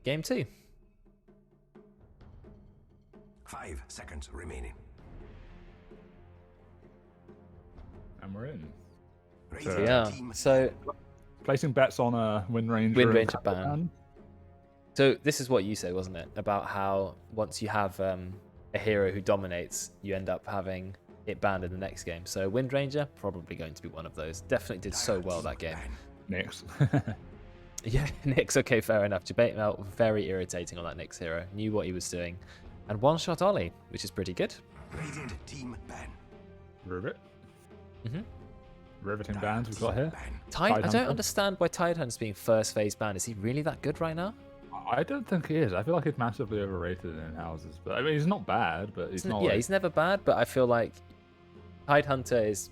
game 2. 5 seconds remaining. And we're in. Radiant Yeah. team So Placing bets on a Wind Ranger. Wind and Ranger Panther ban. So this is what you said, wasn't it? About how once you have a hero who dominates, you end up having it banned in the next game. So Wind Ranger, probably going to be one of those. Definitely did so well that game. Nyx. Yeah, Nyx, okay, fair enough. Debate Melt, very irritating on that Nyx hero. Knew what he was doing. And one-shot Ollie, which is pretty good. Radiant team ban. Rivet. Mm-hmm. Riveting bands we've got here. I don't Hunter. understand why Tidehunt's being first phase banned. Is he really that good right now? I don't think he is. I feel like he's massively overrated in houses. But I mean, he's not bad, but he's not. Yeah, like... he's never bad, but I feel like Tidehunter is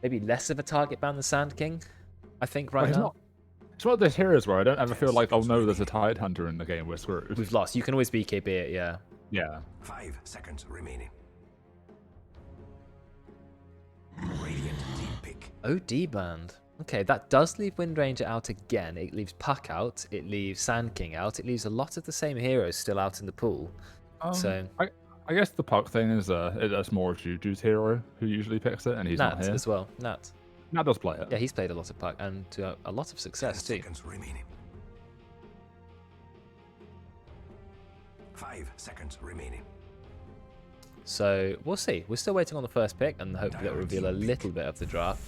maybe less of a target ban than Sand King, I think, right now. It's one of those heroes where I don't ever feel like, oh no, there's a Tide Hunter in the game, we're screwed. We've lost. You can always BKB it, yeah. Yeah. 5 seconds remaining. Radiant team pick. OD banned. Okay, that does leave Wind Ranger out again. It leaves Puck out. It leaves Sand King out. It leaves a lot of the same heroes still out in the pool. So I guess the Puck thing is that's more of Juju's hero who usually picks it, and he's not Nat here. as well. Nat. Nat does play it. Yeah, he's played a lot of Puck and to a lot of success 10 too. seconds remaining. 5 seconds remaining. So we'll see. We're still waiting on the first pick, and hopefully that will reveal a little bit of the draft.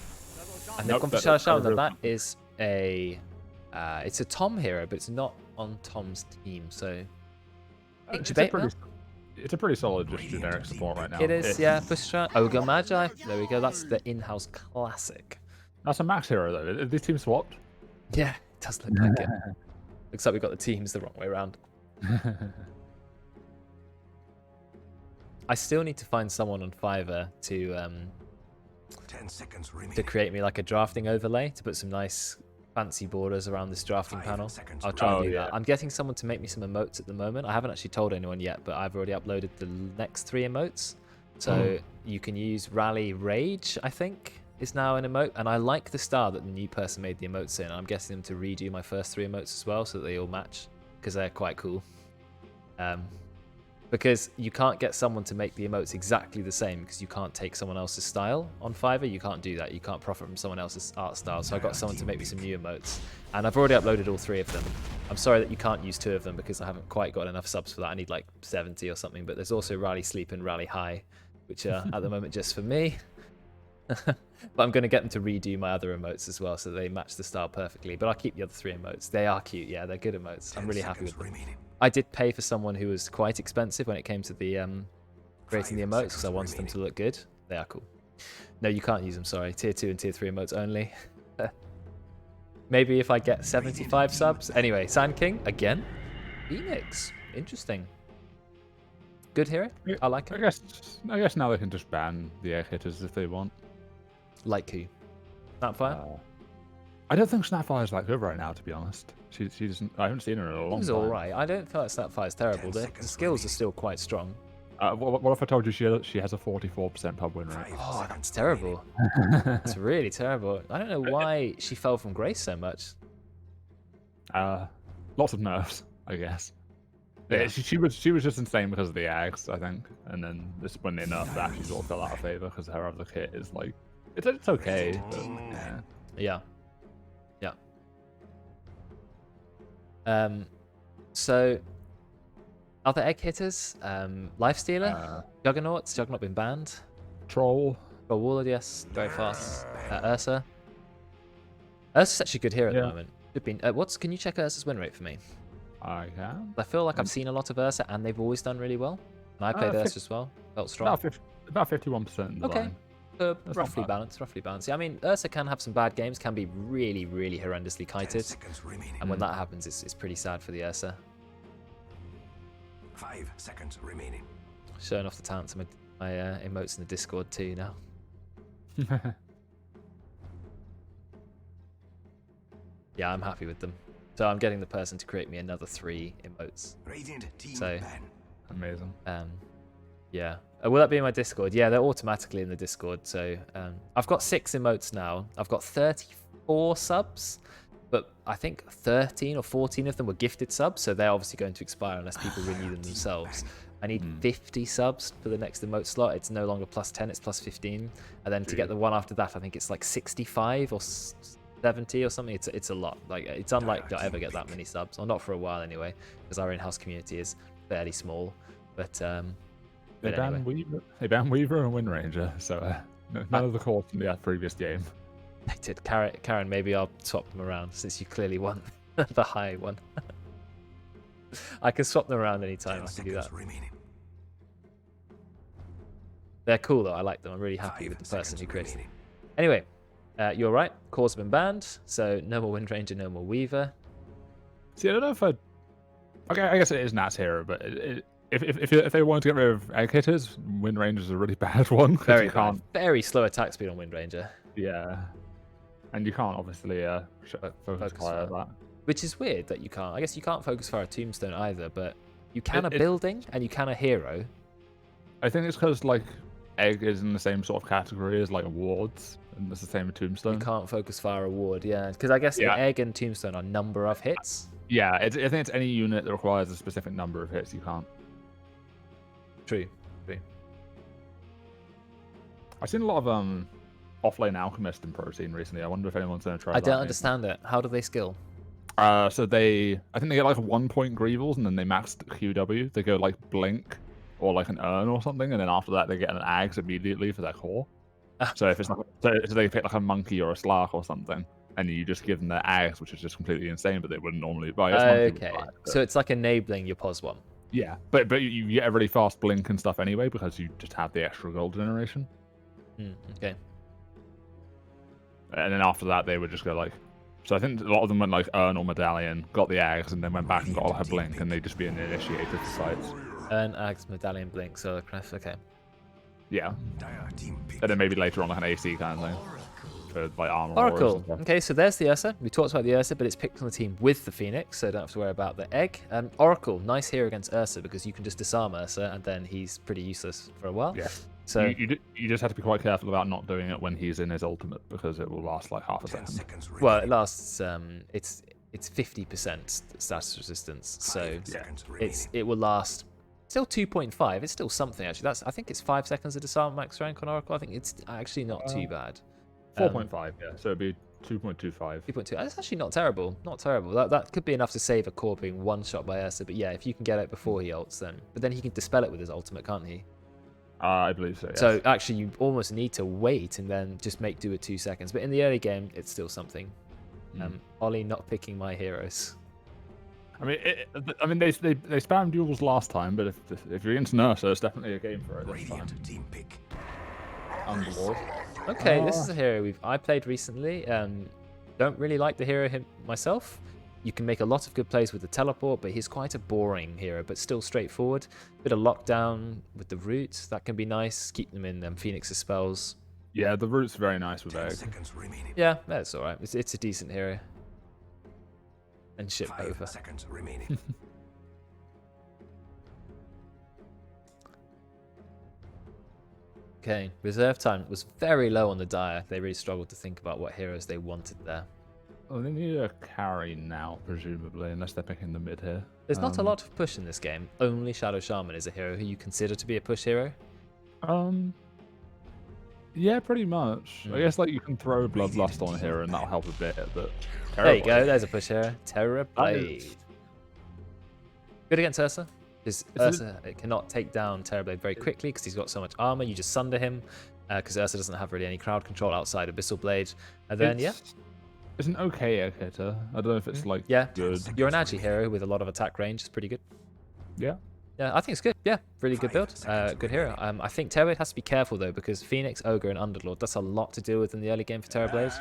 And they've gone for Shalashal, that is it's a Tom hero, but it's not on Tom's team. So It's a pretty solid just generic support right now. it is, yeah. Pushra, Ogre Magi. There we go. That's the in-house classic. That's a max hero though. Are these teams swapped? Yeah, it does look like it. Looks like we got the teams the wrong way around. I still need to find someone on Fiverr to 10 seconds remaining. to create me like a drafting overlay to put some nice fancy borders around this drafting 5 panel. seconds I'll try and do yeah. that. I'm getting someone to make me some emotes at the moment. I haven't actually told anyone yet, but I've already uploaded the next 3 emotes. So you can use Rally Rage, I think, is now an emote. And I like the style that the new person made the emotes in. I'm getting them to redo my first 3 emotes as well so that they all match, because they're quite cool. Because you can't get someone to make the emotes exactly the same because you can't take someone else's style on Fiverr. You can't do that. You can't profit from someone else's art style. So I got someone to make me some new emotes, and I've already uploaded all 3 of them. I'm sorry that you can't use 2 of them because I haven't quite got enough subs for that. I need like 70 or something. But there's also Rally Sleep and Rally High, which are at the moment just for me. But I'm going to get them to redo my other emotes as well so they match the style perfectly. But I'll keep the other 3 emotes. They are cute. Yeah, they're good emotes. I'm really happy with them. Remaining. I did pay for someone who was quite expensive when it came to the creating the emotes because I wanted them to look good. They are cool. No, you can't use them, sorry. Tier 2 and Tier 3 emotes only. Maybe if I get 75 subs. Anyway, Sand King, again. Phoenix. Interesting. Good hero. I like I it. guess now they can just ban the egg hitters if they want. Like who? Snapfire? I don't think Snapfire's that good right now, to be honest. She doesn't. I haven't seen her in a long time. He's alright. I don't feel like Snapfire's terrible. The skills are still quite strong. What if I told you she has a 44% pub win rate? Oh, that's terrible. That's really terrible. I don't know why she fell from grace so much. Lots of nerfs, I guess. Yeah. Yeah, she was just insane because of the Ags, I think, and then this when they nerfed that, she sort of fell out of favor because her other kit is like it's okay. But, yeah. So other egg hitters, Lifestealer, Juggernauts. Juggernaut been banned. Troll. Warlord, yes, very fast. Ursa. Ursa's actually a good hero at the moment. Can you check Ursa's win rate for me? I can. I feel like I've seen a lot of Ursa and they've always done really well. And I played Ursa as well. Felt strong. About 51%. Okay. Roughly balanced. Yeah, I mean, Ursa can have some bad games, can be really, really horrendously kited. And when that happens, it's pretty sad for the Ursa. 5 seconds remaining. Showing off the talents of my emotes in the Discord too now. Yeah, I'm happy with them. So I'm getting the person to create me another 3 emotes. Radiant team So, ban. Amazing. Yeah. Will that be in my Discord? Yeah, they're automatically in the Discord. So I've got 6 emotes now. I've got 34 subs. but I think 13 or 14 of them were gifted subs, so they're obviously going to expire unless people renew them themselves. I need 50 subs for the next emote slot. It's no longer +10, it's +15. And then to get the one after that, I think it's like 65 or 70 or something. It's a lot. Like, it's unlikely to ever get that many subs, or not for a while anyway, because our in-house community is fairly small. But they ban Weaver and Wind Ranger, so none of the calls from the previous game. I did. Karen, maybe I'll swap them around since you clearly want the high one. I can swap them around anytime. I can do that. They're cool though. I like them. I'm really happy with the person who created them. Anyway, you're right. Cores have been banned, so no more Wind Ranger, no more Weaver. See, I don't know if okay, I guess it is Nat's hero, but if they wanted to get rid of egg hitters, Wind Ranger is a really bad one. Very bad. Very slow attack speed on Wind Ranger. Yeah, and you can't obviously focus fire at that. Which is weird that you can't. I guess you can't focus fire a tombstone either, but you can a building and you can a hero. I think it's because like egg is in the same sort of category as like wards, and it's the same with tombstone. You can't focus fire a ward, yeah, because I guess the egg and tombstone are number of hits. Yeah, I think it's any unit that requires a specific number of hits. You can't. True. I've seen a lot of offlane alchemist in pro scene recently. I wonder if anyone's going to try. I don't understand it. How do they skill? So I think they get like 1 point Greevils, and then they max QW. They go like blink or like an urn or something, and then after that they get an ags immediately for their core. So if it's like, so they pick like a monkey or a slark or something, and you just give them their ags, which is just completely insane, but they wouldn't normally buy. Okay, so it's like enabling your pos one. Yeah, but you get a really fast blink and stuff anyway because you just have the extra gold generation. Okay. And then after that they would just go like. So I think a lot of them went like Urn or Medallion, got the Ags, and then went back and got her Blink, and they'd just be an initiator for sites. Urn, Ags, Medallion, Blink, so crest, okay. Yeah. And then maybe later on like an AC kind of thing. For like armor. Oracle. Okay, so there's the Ursa. We talked about the Ursa, but it's picked on the team with the Phoenix, so don't have to worry about the egg. Oracle, nice hero against Ursa because you can just disarm Ursa, and then he's pretty useless for a while. Yeah. So you just have to be quite careful about not doing it when he's in his ultimate because it will last like half a second. Well, it lasts. It's 50% status resistance, so it will last. Still 2.5. It's still something actually. I think it's 5 seconds of disarm max rank on Oracle. I think it's actually not too bad. 4.5, yeah. So it'd be 2.25. 2.2. That's actually not terrible. Not terrible. That could be enough to save a core being one shot by Ursa. But yeah, if you can get it before he ults, then. But then he can dispel it with his ultimate, can't he? I believe so. Yes. So actually, you almost need to wait and then just make do with 2 seconds. But in the early game, it's still something. Ollie not picking my heroes. I mean, they spammed duels last time, but if you're into Nursa, it's definitely a game for it this time. Team pick. Underlord. Okay, this is a hero I played recently. Don't really like the hero myself. You can make a lot of good plays with the teleport, but he's quite a boring hero, but still straightforward. Bit of lockdown with the roots, that can be nice. Keep them in Phoenix's spells. Yeah, the root's very nice with egg. Yeah, that's alright. It's a decent hero. And ship 5 over. seconds remaining. Okay, reserve time was very low on the Dire. They really struggled to think about what heroes they wanted there. Well, they need a carry now, presumably, unless they're picking the mid here. There's not a lot of push in this game. Only Shadow Shaman is a hero who you consider to be a push hero. Yeah, pretty much. I guess like you can throw Bloodlust on here and that'll help a bit, but there you go, there's a push hero. Terror Blade. Good against Ursa. Because Ursa cannot take down Terrorblade very quickly because he's got so much armor. You just sunder him because Ursa doesn't have really any crowd control outside Abyssal Blade. And then, it's an okay egg hitter. I don't know if it's like good. You're an Agi hero with a lot of attack range. It's pretty good. Yeah. Yeah, I think it's good. Yeah, really good build. Good hero. I think Terrorblade has to be careful though because Phoenix, Ogre, and Underlord, that's a lot to deal with in the early game for Terrorblade.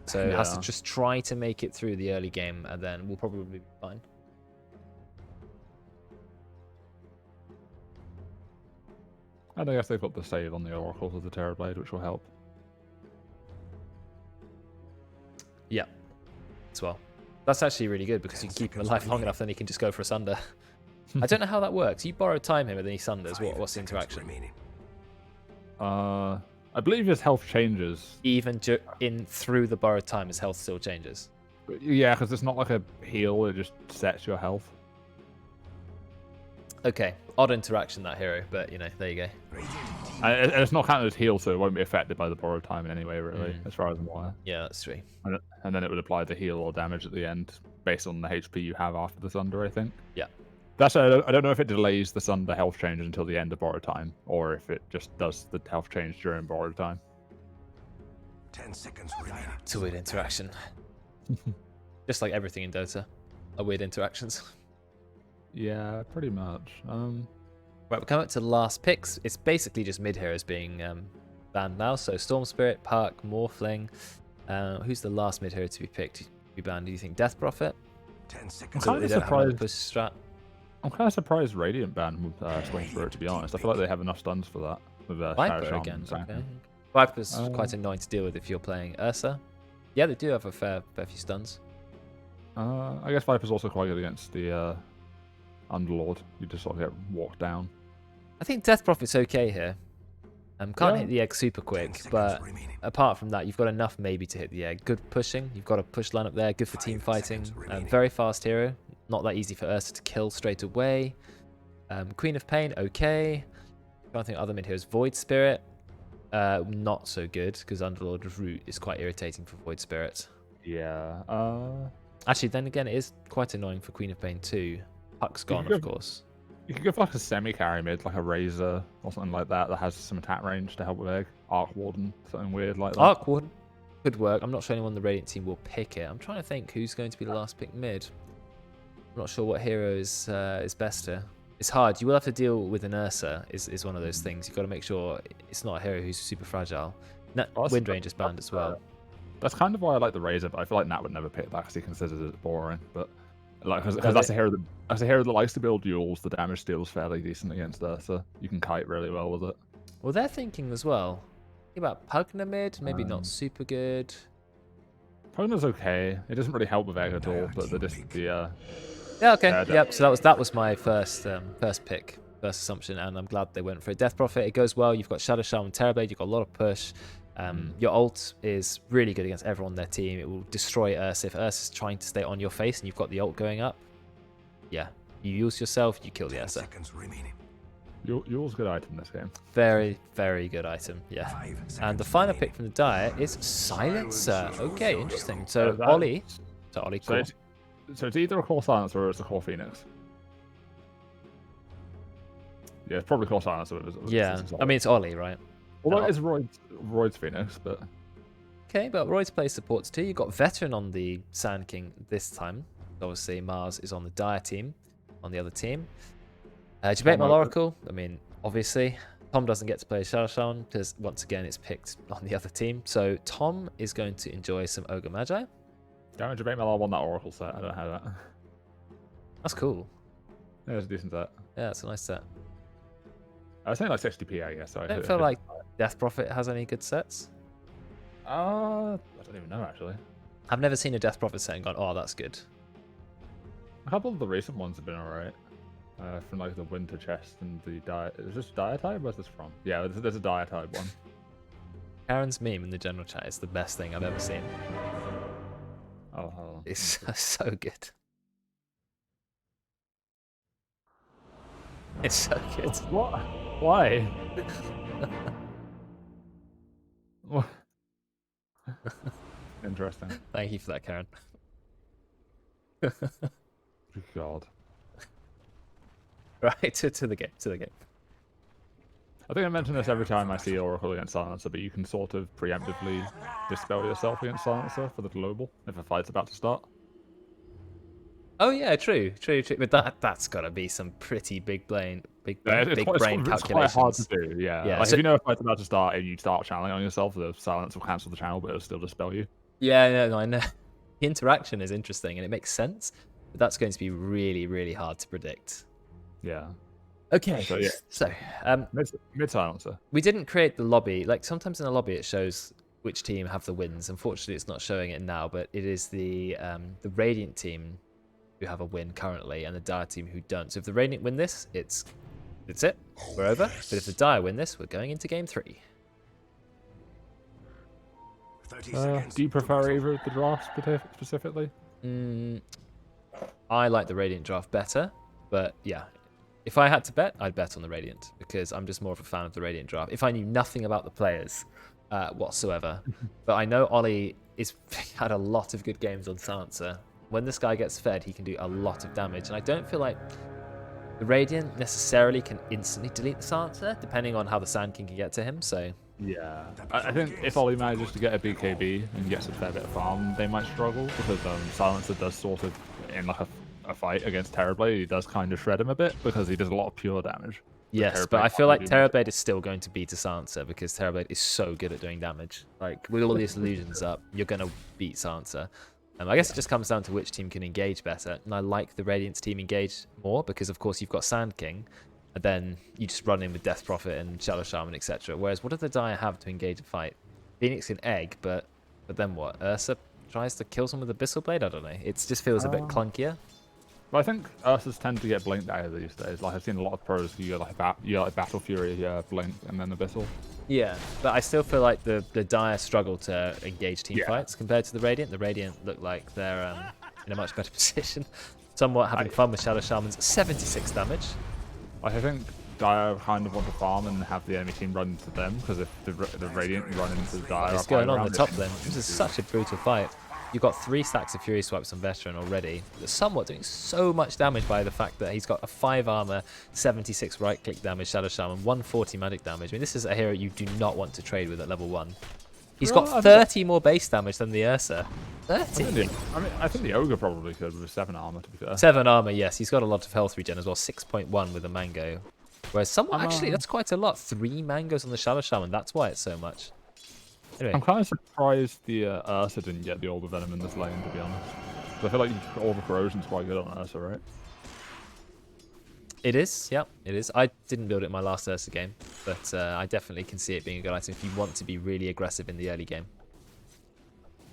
So it has to just try to make it through the early game and then we'll probably be fine. And I guess they've got the save on the Oracles of the Terrorblade, which will help. Yeah, as well. That's actually really good because you can keep him alive long enough, then he can just go for a sunder. I don't know how that works. You borrow time him and then he sunders. What's the interaction? I believe his health changes. Even through the borrowed time, his health still changes. Yeah, because it's not like a heal; it just sets your health. Okay, odd interaction that hero, but you know, there you go. And it's not counted as heal, so it won't be affected by the borrowed time in any way, really, as far as I'm aware. Yeah, that's true. And then it would apply the heal or damage at the end, based on the HP you have after the Sunder, I think. Yeah. That's I don't know if it delays the Sunder health change until the end of borrowed time, or if it just does the health change during borrowed time. 10 seconds remaining. It's a weird interaction. Just like everything in Dota, are weird interactions. Yeah, pretty much. Right, we're coming up to the last picks. It's basically just mid heroes being banned now. So Storm Spirit, Park, Morphling. Who's the last mid hero to be picked to be banned? Do you think Death Prophet? 10 seconds. So they don't have another push strat. I'm kind of surprised Radiant banned with Storm Spirit, to be honest. I feel like they have enough stuns for that. With Viper Shadow again. Shaman. Okay. Viper's quite annoying to deal with if you're playing Ursa. Yeah, they do have a fair few stuns. I guess Viper's also quite good against the Underlord. You just sort of get walked down. I think Death Prophet's okay here. Can't hit the egg super 10 quick, seconds but remaining. apart from that, you've got enough maybe to hit the egg. Good pushing. You've got a push line up there. Good for 5 team fighting. seconds remaining. Very fast hero. Not that easy for Ursa to kill straight away. Queen of Pain, okay. I don't think other mid heroes. Void Spirit, not so good because Underlord's root is quite irritating for Void Spirit. Yeah. Actually, then again, it is quite annoying for Queen of Pain too. Puck's gone, of course. You could go for like a semi-carry mid, like a Razor or something like that has some attack range to help with egg. Arc Warden, something weird like that. Arc Warden could work. I'm not sure anyone on the Radiant team will pick it. I'm trying to think who's going to be the last pick mid. I'm not sure what hero is best here. It's hard. You will have to deal with an Ursa. Is one of those things. You've got to make sure it's not a hero who's super fragile. Wind Range is banned as well. That's kind of why I like the Razor, but I feel like Nat would never pick that because he considers it boring. But like, because that's a hero that likes to build duels. The damage deals fairly decent against Ursa. You can kite really well with it. Well, they're thinking as well. Think about Pugna mid, maybe not super good. Pugna's okay. It doesn't really help with egg at all, but the Yeah, okay. Yep. So that was my first pick, first assumption, and I'm glad they went for it. Death Prophet, it goes well. You've got Shadow Shaman, Terrorblade. You've got a lot of push. Your ult is really good against everyone on their team. It will destroy Ursa if Ursa's trying to stay on your face and you've got the ult going up. Yeah, you use yourself, you kill the 10 Ursa. seconds remaining. Yule's a good item in this game. Very, very good item. Yeah. 5 seconds And the final remaining. pick from the diet is Silencer. Okay, interesting. So that- Ollie. So Ollie, So cool. it's either a Core Silencer or it's a Core Phoenix. Yeah, it's probably Core Silencer. Yeah, I mean it's Ollie, right? Although it is Royd's Phoenix, but Okay, but Roy's plays supports too. You've got Veteran on the Sand King this time. Obviously, Mars is on the Dire team, on the other team. Debate my Oracle. I mean, obviously, Tom doesn't get to play Shadow Shaman because, once again, it's picked on the other team. So Tom is going to enjoy some Ogre Magi. Damage Debate Malar won that Oracle set. I don't know how that. That's cool. Yeah, it's a decent set. Yeah, it's a nice set. I was saying like 60p, I guess. So I don't feel like Death Prophet has any good sets. I don't even know, actually. I've never seen a Death Prophet set and gone, oh, that's good. A couple of the recent ones have been alright. From like the Winter Chest and the Is this Diatype? Where's this from? Yeah, there's a Diatype one. Karen's meme in the general chat is the best thing I've ever seen. Oh, hold on. It's so good. It's so good. What? Why? What? Interesting. Thank you for that, Karen. Good God. Right, to the game, I think I mention this every time I see Oracle against Silencer, but you can sort of preemptively dispel yourself against Silencer for the global if a fight's about to start. Oh yeah, true. But that's got to be some pretty big brain calculations. It's quite hard to do, yeah. Yeah, Like, so- if you know a fight's about to start and you start channeling on yourself, the Silence will cancel the channel, but it'll still dispel you. Yeah, no, I know. The interaction is interesting and it makes sense, but that's going to be really, really hard to predict. Yeah. Okay, So, yeah. so Mid Silencer. we didn't create the lobby. Like sometimes in the lobby it shows which team have the wins. Unfortunately, it's not showing it now, but it is the Radiant team who have a win currently and the Dire team who don't. So if the Radiant win this, it's it. We're over. But if the Dire win this, we're going into game 3. 30 Do seconds. you prefer either of the drafts specifically? I like the Radiant draft better, but yeah, if I had to bet, I'd bet on the Radiant because I'm just more of a fan of the Radiant draft. If I knew nothing about the players whatsoever, but I know Ollie is had a lot of good games on Sansa. When this guy gets fed, he can do a lot of damage, and I don't feel like the Radiant necessarily can instantly delete the Sansa, depending on how the Sand King can get to him. So Yeah, I think if Ollie manages to get a BKB and gets a fair bit of farm, they might struggle because Silencer does sort of, in like a fight against Terrorblade, he does kind of shred him a bit because he does a lot of pure damage. yes, but I feel like Terrorblade is still going to beat a Sansa because Terrorblade is so good at doing damage. Like, with all these illusions up, you're going to beat Sansa. I guess it just comes down to which team can engage better. And I like the Radiant's team engage more because, of course, you've got Sand King. And then you just run in with Death Prophet and Shadow Shaman, etc. Whereas, what do the Dire have to engage a fight? Phoenix can egg, but then what? Ursa tries to kill someone with Abyssal Blade? I don't know. It just feels a bit clunkier. But I think Ursas tend to get blinked out of these days. Like, I've seen a lot of pros who you like Battle Fury, blink, and then Abyssal. Yeah, but I still feel like the Dire struggle to engage team fights compared to the Radiant. The Radiant look like they're in a much better position. Somewhat having fun with Shadow Shaman's 76 damage. I think Dire kind of want to farm and have the enemy team run into them, because if the Radiant run into the Dire... It's going on in the top lane. This is such a brutal fight. You've got 3 stacks of Fury Swipes on Veteran already. They're somewhat doing so much damage by the fact that he's got a 5 armor, 76 right-click damage, Shadow Shaman, 140 magic damage. I mean, this is a hero you do not want to trade with at level 1. He's got 30 more base damage than the Ursa. 30? I think the Ogre probably could with 7 armor, to be fair. 7 armor, yes. He's got a lot of health regen as well. 6.1 with a Mango. Whereas someone, actually, that's quite a lot. 3 Mangoes on the Shadow Shaman. That's why it's so much. Anyway. I'm kind of surprised the Ursa didn't get the Orb Venom in this lane, to be honest. I feel like Orb Corrosion's quite good on Ursa, right? It is, yeah, it is. I didn't build it in my last Ursa game, but I definitely can see it being a good item if you want to be really aggressive in the early game.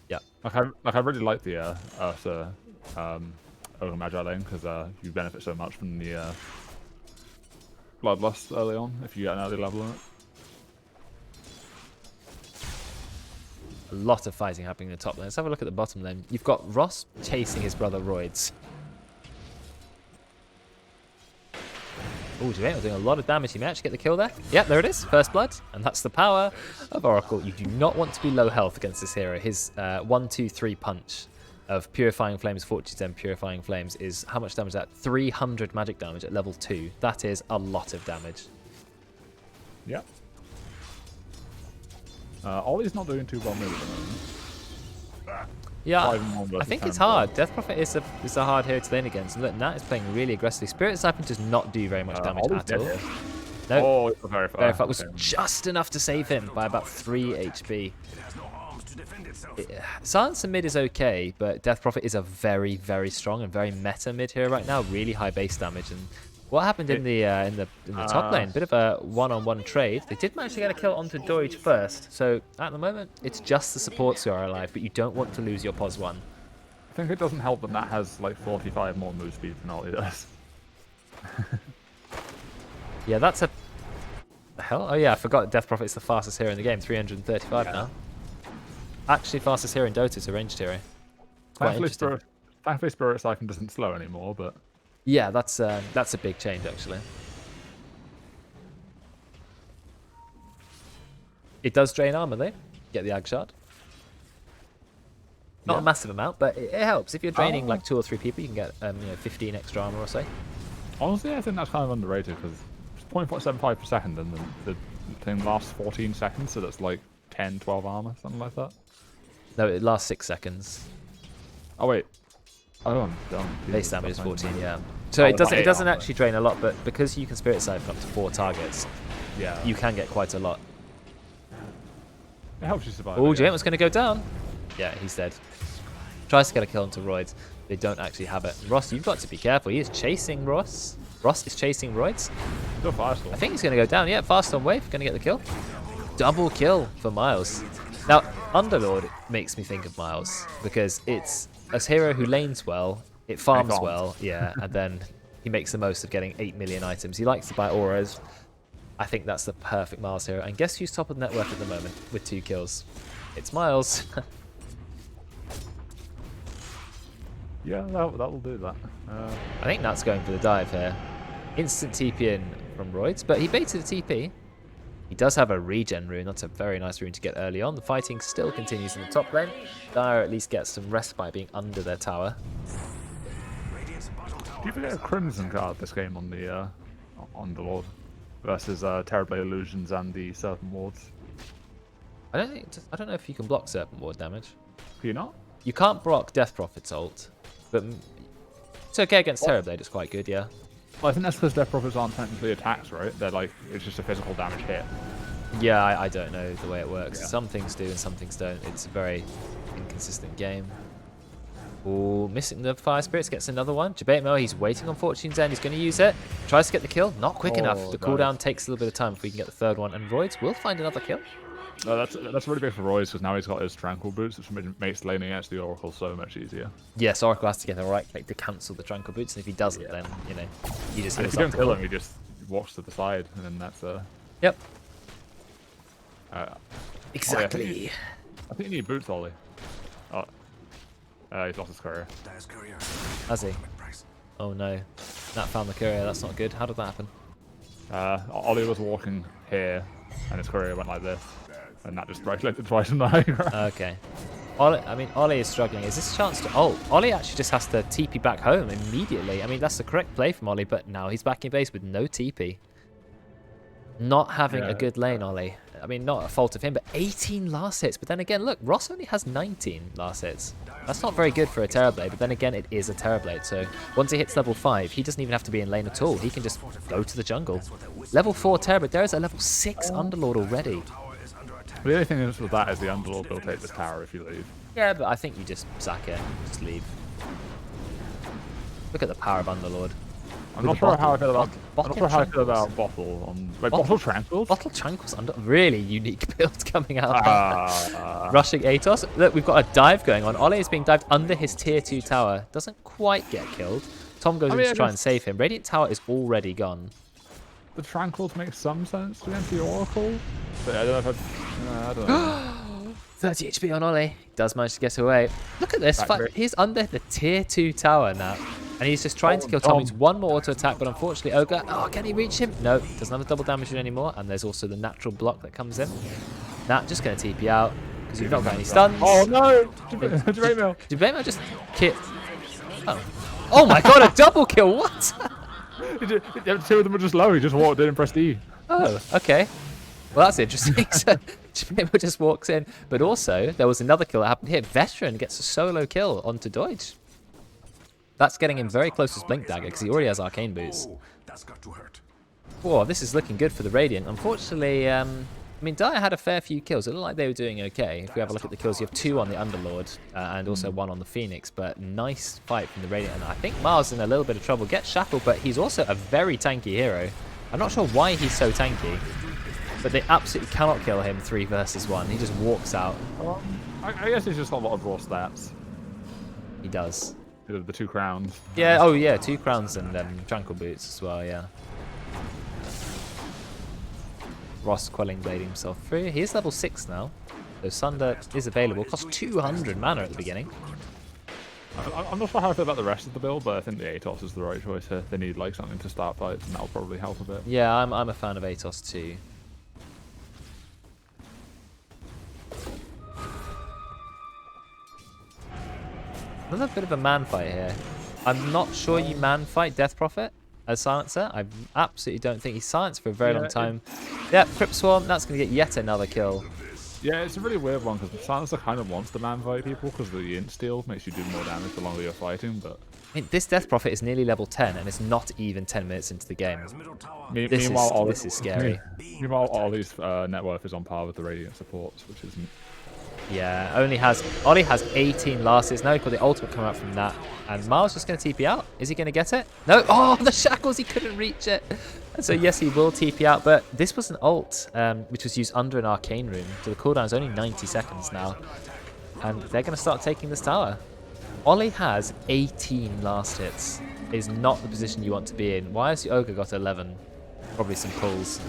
Yeah. I really like the Ursa Ogre Magi lane, because you benefit so much from the Bloodlust early on, if you get an early level on it. A lot of fighting happening in the top lane. Let's have a look at the bottom lane. You've got Ross chasing his brother Roids. Oh, Javane doing a lot of damage. He may actually get the kill there. Yep, there it is. First blood. And that's the power of Oracle. You do not want to be low health against this hero. His 1-2-3 punch of Purifying Flames, Fortitude 10 Purifying Flames is how much damage is that? 300 magic damage at level 2. That is a lot of damage. Yeah. Ollie's not doing too well mid at the moment. Yeah, I think it's hard. Death Prophet is a hard hero to lane against. And look, Nat is playing really aggressively. Spirit Siphon does not do very much damage at all. No, oh, it's very far. Very far. Was just enough to save him by about 3 HP. Silence and mid is okay, but Death Prophet is a very, very strong and very meta mid hero right now. Really high base damage. And what happened in the top lane? Bit of a one-on-one trade. They did manage to get a kill onto Doige first. So at the moment, it's just the supports who are alive, but you don't want to lose your pos 1. I think it doesn't help that Nat has like 45 more move speed than Ollie does. Yeah, that's a... The hell? Oh yeah, I forgot Death Prophet is the fastest hero in the game. 335 now. Actually, fastest hero in Dota is a ranged hero. Thankfully, Spirit Siphon doesn't slow anymore, but... Yeah, that's a big change, actually. It does drain armor, though. Get the Ag Shard. Not a massive amount, but it helps. If you're draining like 2 or 3 people, you can get 15 extra armor or so. Honestly, I think that's kind of underrated, because it's 0.75 per second, and the thing lasts 14 seconds, so that's like 10, 12 armor, something like that. No, it lasts 6 seconds. Oh, wait. Oh, I'm dumb. Base damage is 14, yeah. So it doesn't actually drain a lot, but because you can Spirit Siphon up to 4 targets, you can get quite a lot. It helps you survive. Oh, James was going to go down. Yeah, he's dead. Tries to get a kill onto Roids. They don't actually have it. Ross, you've got to be careful. He is chasing Ross. Ross is chasing Roids. Still Firestorm. I think he's going to go down. Yeah, Firestorm Wave, going to get the kill. Double kill for Miles. Now, Underlord makes me think of Miles, because it's a hero who lanes well, it farms well, yeah, and then he makes the most of getting 8 million items. He likes to buy auras. I think that's the perfect Miles hero. And guess who's top of the net worth at the moment with 2 kills? It's Miles. Yeah, that will do that. I think Nat's going for the dive here. Instant TP in from Roids, but he baited a TP. He does have a regen rune. That's a very nice rune to get early on. The fighting still continues in the top lane. Dire at least gets some rest by being under their tower. Do you forget a Crimson card this game on the Underlord versus Terrorblade Illusions and the Serpent Wards? I don't know if you can block Serpent Ward damage. Can you not? You can't block Death Prophet's ult, but it's okay against Terrorblade. It's quite good, yeah. Well, I think that's because Death Prophets aren't technically attacks, right? They're like, it's just a physical damage hit. Yeah, I don't know the way it works. Yeah. Some things do and some things don't. It's a very inconsistent game. Oh, missing the Fire Spirits, gets another one. Jabate, he's waiting on Fortune's End. He's going to use it. Tries to get the kill. Not quick enough. The cooldown takes a little bit of time before we can get the third one. And Roids will find another kill. That's really big for Royce because now he's got his Tranquil Boots, which makes laning against the Oracle so much easier. Yes, Oracle has to get the right click to cancel the Tranquil Boots, and if he doesn't, then, you know, he just And heals if you don't up kill him, he just walks to the side, and then that's Yep. Exactly. I think you need boots, Ollie. Oh, he's lost his courier. Dire's courier. Has he? Brexx. Oh no. Nat found the courier. That's not good. How did that happen? Ollie was walking here, and his courier went like this, and that just right-clicked twice in the high ground. Okay. Ollie is struggling. Is this a chance to ult? Ollie actually just has to TP back home immediately. I mean, that's the correct play from Ollie, but now he's back in base with no TP. Not having a good lane, Ollie. I mean, not a fault of him, but 18 last hits. But then again, look, Ross only has 19 last hits. That's not very good for a Terrorblade, but then again, it is a Terrorblade. So once he hits level 5, he doesn't even have to be in lane at all. He can just go to the jungle. Level 4 Terrorblade. There is a level 6 Underlord already. The only thing is with that is the Underlord will take this tower if you leave. Yeah, but I think you just sack it. Just leave. Look at the power of Underlord. I'm not sure how I feel about Bottle on Bottle Tranquils. Bottle Tranquils under really unique build coming out. Rushing Atos. Look, we've got a dive going on. Ollie is being dived under his tier 2 tower. Doesn't quite get killed. Tom goes in to try and save him. Radiant Tower is already gone. The Tranquils make some sense against the Oracle, but I don't know if I don't know. 30 HP on Ollie. Does manage to get away. Look at this. He's under the tier 2 tower now. And he's just trying to kill Tom. He's one more auto attack, but unfortunately, Ogre. Oh, can he reach him? No, doesn't have a double damage anymore. And there's also the natural block that comes in. Nat just going to TP out because you've not got any stuns. Oh no! Jabate just killed. Oh my god, a double kill! What? Two of them were just low. He just walked in and pressed E. Oh, okay. Well, that's interesting. So Jabate just walks in, but also there was another kill that happened here. Veteran gets a solo kill onto Deutsch. That's getting him very close to Blink Dagger because he already has Arcane Boots. Oh, that's got to hurt. Whoa, this is looking good for the Radiant. Unfortunately, I mean, Dire had a fair few kills. It looked like they were doing okay. If we have a look at the kills, you have 2 on the Underlord and also 1 on the Phoenix. But nice fight from the Radiant. And I think Mars in a little bit of trouble. Gets shackled, but he's also a very tanky hero. I'm not sure why he's so tanky, but they absolutely cannot kill him 3 versus 1. He just walks out. I guess he's just got a lot of raw stats. He does. The 2 crowns. Yeah, oh yeah, 2 crowns and Tranquil Boots as well, yeah. Ross Quelling blading himself through. He is level 6 now. So Sunder is available. Costs 200 mana at the beginning. I'm not sure how I feel about the rest of the build, but I think the Atos is the right choice here. They need like something to start fights, and that'll probably help a bit. Yeah, I'm a fan of Atos too. Another bit of a man fight here. I'm not sure you man fight Death Prophet as Silencer. I absolutely don't think he's silenced for a very long time. Yeah, Crypt Swarm, that's going to get yet another kill. Yeah, it's a really weird one because Silencer kind of wants to man fight people because the int steal makes you do more damage the longer you're fighting, but... I mean, this Death Prophet is nearly level 10 and it's not even 10 minutes into the game. This is scary. Meanwhile, Ollie's net worth is on par with the Radiant supports, which isn't... Yeah, Ollie has 18 last hits. Now we've got the ultimate coming out from that. And Miles just going to TP out. Is he going to get it? No. Oh, the shackles. He couldn't reach it. And so, yes, he will TP out. But this was an ult, which was used under an arcane rune. So the cooldown is only 90 seconds now. And they're going to start taking this tower. Ollie has 18 last hits. It is not the position you want to be in. Why has the Ogre got 11? Probably some pulls.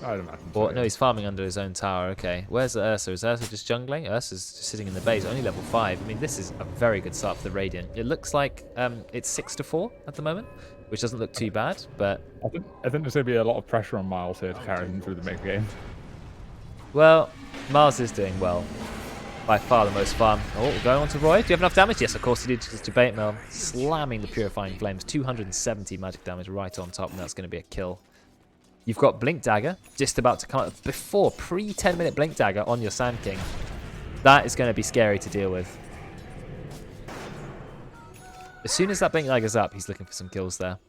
I'd imagine Or, so, no, yeah. he's farming under his own tower. Okay. Where's the Ursa? Is Ursa just jungling? Ursa's just sitting in the base, only level 5. I mean, this is a very good start for the Radiant. It looks like it's 6-4 at the moment, which doesn't look too bad, but... I think there's going to be a lot of pressure on Miles here to carry him through the mid game. Well, Mars is doing well. By far the most farm. Oh, going on to Roy. Do you have enough damage? Yes, of course he did. Just debate mill. Slamming the Purifying Flames. 270 magic damage right on top, and that's going to be a kill. You've got Blink Dagger just about to come up before pre-10 minute Blink Dagger on your Sand King. That is going to be scary to deal with. As soon as that Blink Dagger's up, he's looking for some kills there.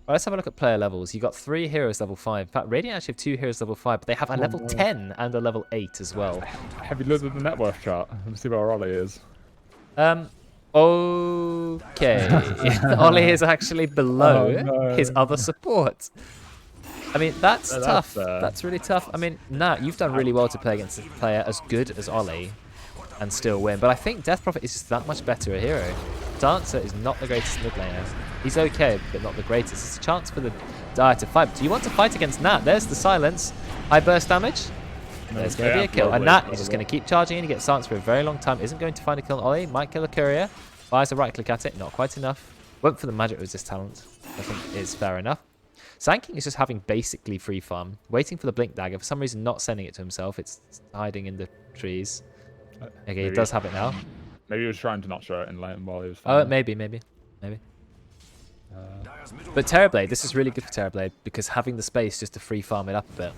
Right, let's have a look at player levels. You've got 3 heroes level 5. In fact, Radiant actually have 2 heroes level 5, but they have a level 10 and a level 8 as well. Have you looked at the net worth chart and see where Ollie is? Okay. Ollie is actually below his other support. I mean, that's tough. That's really tough. I mean, Nat, you've done really well to play against a player as good as Ollie and still win. But I think Death Prophet is just that much better a hero. Dancer is not the greatest mid laner. He's okay, but not the greatest. It's a chance for the Dire to fight. Do you want to fight against Nat? There's the silence. High burst damage. There's going to be a kill. And Nat is just going to keep charging in. He gets silence for a very long time. Isn't going to find a kill on Ollie. Might kill a courier. Fires a right click at it. Not quite enough. Went for the magic resist talent. I think is fair enough. Sand King is just having basically free farm. Waiting for the Blink Dagger. For some reason not sending it to himself. It's hiding in the trees. Okay, he does have it now. Maybe he was trying to not show it in lane while he was Oh, farming. maybe. But Terrorblade, this is really good for Terrorblade because having the space just to free farm it up a bit.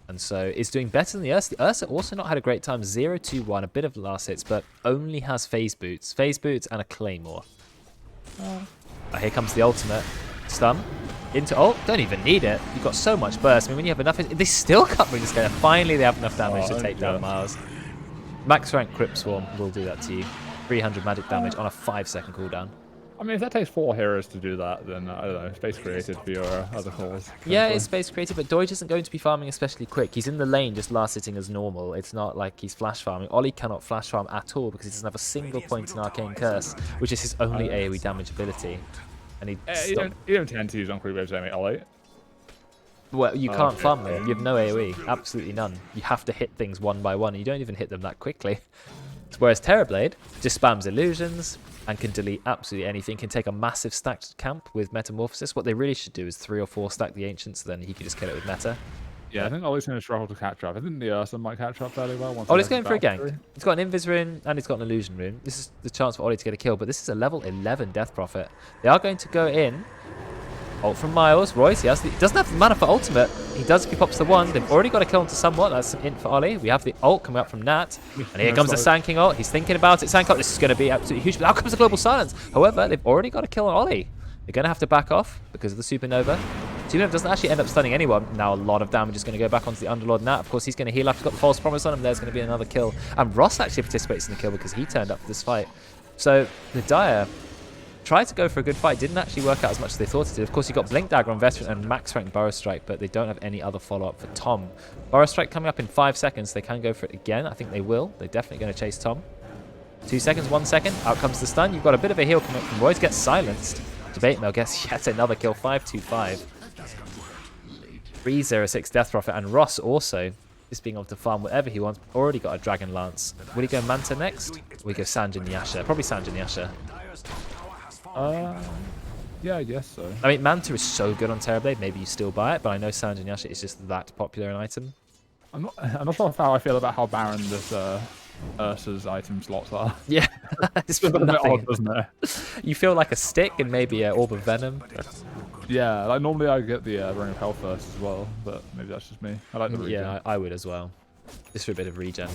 And so it's doing better than the Ursa. The Ursa also not had a great time. 0-2-1, a bit of last hits, but only has phase boots. Phase boots and a claymore. Here comes the ultimate. Stun. Into ult. Don't even need it. You've got so much burst. I mean, when you have enough... They still can't bring this guy. Finally, they have enough damage to take down Miles. Max rank Crypt Swarm will do that to you. 300 magic damage on a 5-second cooldown. I mean, if that takes 4 heroes to do that, then I don't know, space created for your other calls. Yeah, it's space created, but Deutsch isn't going to be farming especially quick. He's in the lane just last sitting as normal. It's not like he's flash farming. Ollie cannot flash farm at all because he doesn't have a single point in Arcane Curse, which is his only AoE damage ability. And you don't tend to use on creep waves anyway, Ollie. Well, you can't farm them. You have no AoE. Absolutely none. You have to hit things one by one, and you don't even hit them that quickly. Whereas Terrorblade just spams illusions and can delete absolutely anything, can take a massive stacked camp with Metamorphosis. What they really should do is 3 or 4 stack the Ancients, so then he can just kill it with Meta. Yeah, I think Ollie's going to struggle to catch up. I think the Ursa might catch up fairly well. Ollie's going for a gank. He's got an Invis rune and he's got an Illusion rune. This is the chance for Ollie to get a kill, but this is a level 11 Death Prophet. They are going to go in. Ult from Miles. Royce, he doesn't have the mana for ultimate. He does if he pops the 1. They've already got to kill onto someone. That's an int for Ollie. We have the ult coming up from Nat. And here comes the Sand King ult. He's thinking about it. Sand King, this is going to be absolutely huge. But out comes the Global Silence. However, they've already got to kill on Ollie. They're going to have to back off because of the Supernova. Supernova doesn't actually end up stunning anyone. Now a lot of damage is going to go back onto the Underlord Nat. Of course, he's going to heal up. He's got the False Promise on him. There's going to be another kill. And Ross actually participates in the kill because he turned up for this fight. So the Dire tried to go for a good fight. Didn't actually work out as much as they thought it did. Of course, you got Blink Dagger on Veteran and Max Rank Burrow Strike, but they don't have any other follow-up for Tom. Burrow Strike coming up in 5 seconds. They can go for it again. I think they will. They're definitely going to chase Tom. 2 seconds, 1 second. Out comes the stun. You've got a bit of a heal coming up from Royce. Gets silenced. Debate Mill gets yet another kill. 5-2-5. 3-0-6 Death Prophet. And Ross also just being able to farm whatever he wants. Already got a Dragon Lance. Will he go Manta next? Or will he go Sanjin Yasha? Probably Sanjin Yasha. Yeah, I guess so. I mean, Manta is so good on Terrorblade. Maybe you still buy it, but I know Sanjin Yasha is just that popular an item. I'm not sure how I feel about how barren this Ursa's item slots are. Yeah, it's It's a bit nothing. odd, doesn't it? You feel like a stick and maybe an Orb of Venom. Yeah, like normally I get the Ring of Hell first as well, but maybe that's just me. I like the regen. Yeah, I would as well. Just for a bit of regen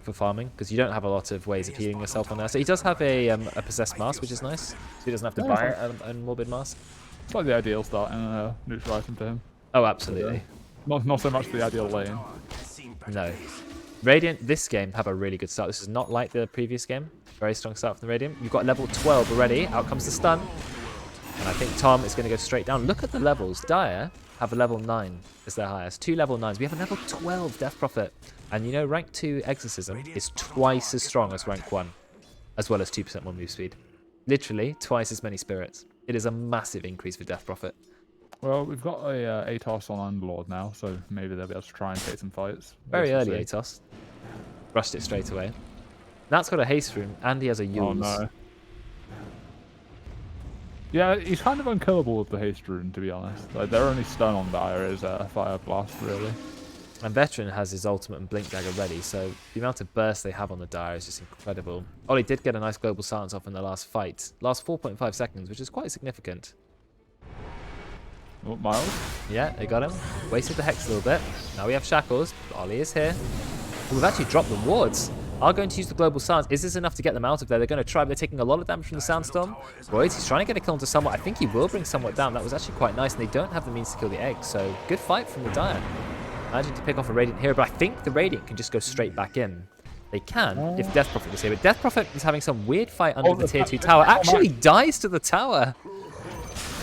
for farming, because you don't have a lot of ways of healing yourself on there. So he does have a Possessed Mask, which is nice. So he doesn't have to buy a Morbid Mask. It's like the ideal starting neutral item for him. Oh, absolutely. Not so much the ideal lane. No. Radiant, this game, have a really good start. This is not like the previous game. Very strong start from the Radiant. You've got level 12 already. Out comes the stun. And I think Tom is going to go straight down. Look at the levels. Dire have a level 9 as their highest. 2 level 9s. We have a level 12 Death Prophet. And you know, rank 2 Exorcism is twice as strong as rank 1. As well as 2% more move speed. Literally, twice as many spirits. It is a massive increase for Death Prophet. Well, we've got a ATOS on Underlord now, so maybe they'll be able to try and take some fights. Very Guess early we'll see. Atos. Rushed it straight away. Nat's got a haste rune, and he has a Yules. Oh no. Yeah, he's kind of unkillable with the haste rune, to be honest. Like, their only stun on Dire is Fire Blast, really. And Veteran has his ultimate and Blink Dagger ready, so the amount of burst they have on the Dire is just incredible. Ollie did get a nice global silence off in the last fight. Last 4.5 seconds, which is quite significant. Oh, Miles? Yeah, they got him. Wasted the Hex a little bit. Now we have Shackles. Ollie is here. We've actually dropped the wards. Are going to use the global silence. Is this enough to get them out of there? They're going to try, but they're taking a lot of damage from the Sandstorm. Royds, he's trying to get a kill onto Somewhat. I think he will bring Somewhat down. That was actually quite nice, and they don't have the means to kill the egg, so good fight from the Dire. Managing to pick off a Radiant here, but I think the Radiant can just go straight back in. They can, if Death Prophet was here, but Death Prophet is having some weird fight under the tier 2 tower. Actually dies to the tower.